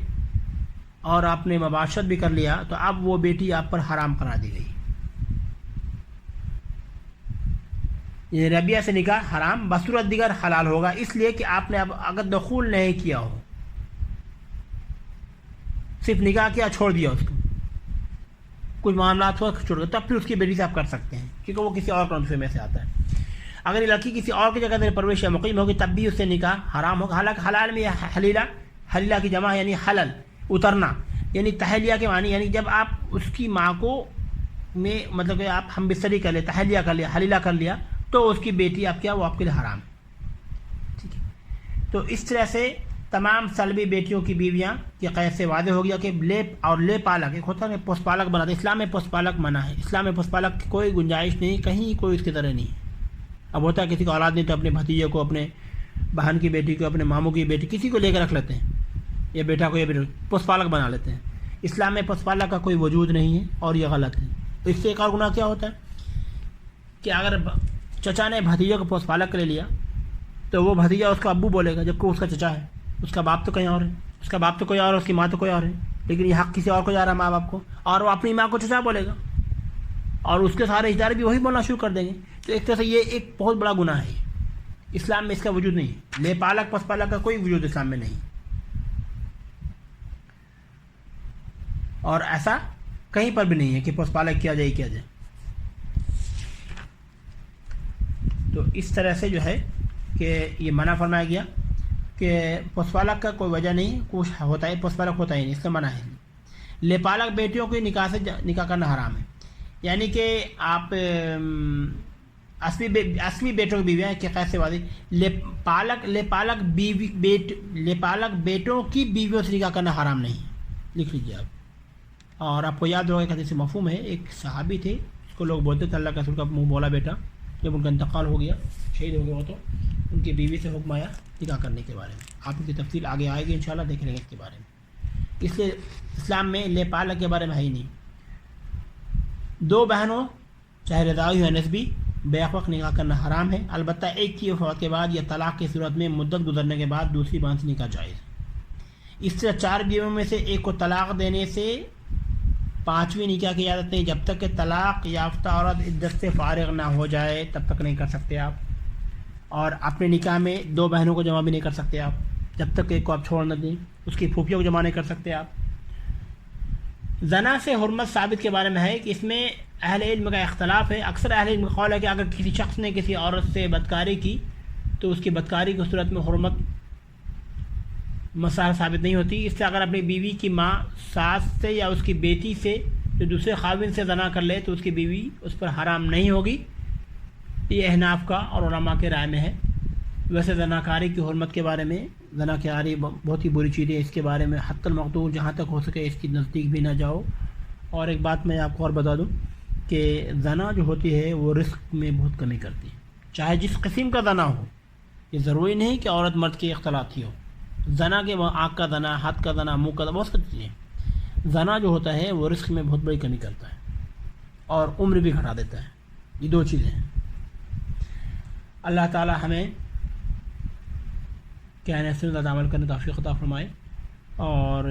اور آپ نے مباشرت بھی کر لیا تو اب وہ بیٹی آپ پر حرام قرار دی گئی۔ یہ ربیہ سے نکاح حرام، بصورت دیگر حلال ہوگا، اس لیے کہ آپ نے اب اگر دخول نہیں کیا ہو، صرف نکاح کیا چھوڑ دیا، اس کو کچھ معاملات ہوا چھوڑ گیا، تب پھر اس کی بیٹی سے آپ کر سکتے ہیں کیونکہ وہ کسی اور کنفے میں سے آتا ہے۔ اگر یہ لڑکی کسی اور کی جگہ سے پرورش یا مقیم ہوگی تب بھی اس سے نکاح حرام ہوگا۔ حالانکہ حلال میں یہ حلیلہ کی جمع ہے، یعنی حلل اترنا، یعنی تحلیہ کے معنی، یعنی جب آپ اس کی ماں کو میں مطلب کہ آپ ہم بستری کر لیں، تحلیہ کر لیا، حلیلہ کر لیا، تو اس کی بیٹی آپ کیا وہ آپ کے لیے حرام ہے۔ ٹھیک ہے، تو اس طرح سے تمام سلبی بیٹیوں کی بیویاں کی قید سے واضح ہو گیا کہ لے پالک، ایک ہوتا ہے پوس پالک بناتے، اسلام میں پوس پالک منع ہے، اسلام میں پوس پالک کی کوئی گنجائش نہیں، کہیں کوئی اس کی طرح نہیں ہے۔ اب ہوتا ہے کسی کو اولاد نہیں تو اپنے بھتیجے کو، اپنے بہن کی بیٹی کو، اپنے ماموں کی بیٹی، کسی کو لے کے رکھ لیتے ہیں، یہ بیٹا کو، یہ بیٹا پوس پالک بنا لیتے ہیں۔ اسلام میں پوس پالک کا کوئی وجود نہیں ہے اور یہ غلط ہے۔ تو اس سے ایک اور گناہ کیا ہوتا ہے کہ اگر چچا نے بھتیجے کو پوس پالک لے لیا تو وہ بھتیجا اس کا ابو بولے گا، جبکہ اس کا چچا ہے، اس کا باپ تو کہیں اور ہے، اس کا باپ تو کوئی اور ہے، اس کی ماں تو کوئی اور ہے، لیکن یہ حق کسی اور کو جا رہا ہے، ماں باپ کو، اور وہ اپنی ماں کو چچا بولے گا اور اس کے سارے رشتے دار بھی وہی بولنا شروع کر دیں گے۔ تو ایک طرح سے یہ ایک بہت بڑا گناہ ہے، اسلام میں اس کا وجود نہیں ہے، لے پالک پوس پالک کا کوئی وجود اسلام میں نہیں، اور ایسا کہیں پر بھی نہیں ہے کہ پوس پالک کیا جائے۔ تو اس طرح سے جو ہے کہ یہ منع فرمایا گیا کہ پوس پالک کا کوئی وجہ نہیں، کچھ ہوتا ہے پوس پالک ہوتا ہی نہیں، اس کا منع ہے۔ لے پالک بیٹیوں کی نکاح کرنا حرام ہے، یعنی کہ آپ اصلی بیٹوں کی بیویاں کی قید سے واضح، لے پالک بیٹوں کی بیویوں سے نکاح کرنا حرام نہیں، لکھ لیجیے آپ۔ اور آپ کو یاد ہوگا کہ حدیث مفہوم ہے، ایک صحابی تھے، اس کو لوگ بولتے تھے اللہ کا رسول کا منہ بولا بیٹا، جب ان کا انتقال ہو گیا، شہید ہو گیا ہو، تو ان کی بیوی سے حکم آیا نکاح کرنے کے بارے میں، آپ کی تفصیل آگے آئے گی انشاءاللہ، دیکھ لیں گے اس کے بارے میں۔ اس لیے اسلام میں لے پالک کے بارے میں ہے ہی نہیں۔ 2 بہنوں چاہے رضاعی یا نسبی بیک وقت نکاح کرنا حرام ہے، البتہ ایک کی وفات کے بعد یا طلاق کی صورت میں مدت گزرنے کے بعد دوسری بہن سے نکاح جائز ہے۔ اس طرح 4 بیویوں میں سے ایک کو طلاق دینے سے 5ویں نکاح کی اجازت نہیں، جب تک کہ طلاق یافتہ عورت عدت سے فارغ نہ ہو جائے تب تک نہیں کر سکتے آپ، اور اپنے نکاح میں 2 بہنوں کو جمع بھی نہیں کر سکتے آپ، جب تک کہ ایک کو آپ چھوڑ نہ دیں، اس کی پھوپھیوں کو جمع نہیں کر سکتے آپ۔ زنا سے حرمت ثابت کے بارے میں ہے کہ اس میں اہل علم کا اختلاف ہے، اکثر اہل علم کا قول ہے کہ اگر کسی شخص نے کسی عورت سے بدکاری کی تو اس کی بدکاری کی صورت میں حرمت مسائل ثابت نہیں ہوتی۔ اس سے اگر اپنی بیوی کی ماں، ساس سے یا اس کی بیٹی سے جو دوسرے خاوند سے زنا کر لے تو اس کی بیوی اس پر حرام نہیں ہوگی، یہ احناف کا اور علماء کے رائے میں ہے۔ ویسے زناکاری کی حرمت کے بارے میں، زناکاری بہت ہی بری چیز ہے، اس کے بارے میں حتی المقدور جہاں تک ہو سکے اس کی نزدیک بھی نہ جاؤ۔ اور ایک بات میں آپ کو اور بتا دوں کہ زنا جو ہوتی ہے وہ رزق میں بہت کمی کرتی ہے، چاہے جس قسم کا زنا ہو۔ یہ ضروری نہیں کہ عورت مرد کی اختلاط ہی ہو، زنا کے آنکھ کا زنا، ہاتھ کا زنا، منہ کا زنا، بہت سی چیزیں۔ زنا جو ہوتا ہے وہ رزق میں بہت بڑی کمی کرتا ہے اور عمر بھی گھٹا دیتا ہے۔ یہ دو چیزیں ہیں۔ اللہ تعالی ہمیں کہنے سنت عمل کرنے توفیق عطا فرمائے، اور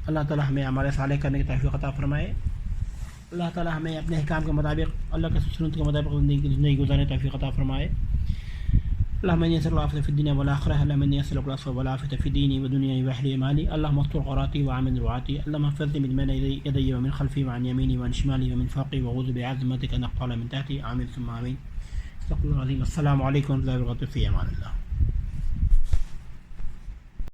اللہ تعالی ہمیں عمل صالح کرنے کی توفیق عطا فرمائے۔ اللہ تعالی ہمیں اپنے احکام کے مطابق، اللہ کے سنت کے مطابق زندگی گزارنے کی توفیق عطا فرمائے۔ اللهم إني أسألك العافية في الدنيا والآخرة، اللهم إني أسألك العفو والعافية في ديني ودنياي وأهلي ومالي، اللهم استر عوراتي وعامل روعاتي، اللهم احفظني من بين يدي ومن خلفي وعن يميني وعن شمالي ومن فوقي، وأعوذ بعظمتك أن أقتل من تحتي، آمين ثم آمين۔ استغفر الله العظيم۔ السلام عليكم ورحمة الله وبركاته، في أمان الله۔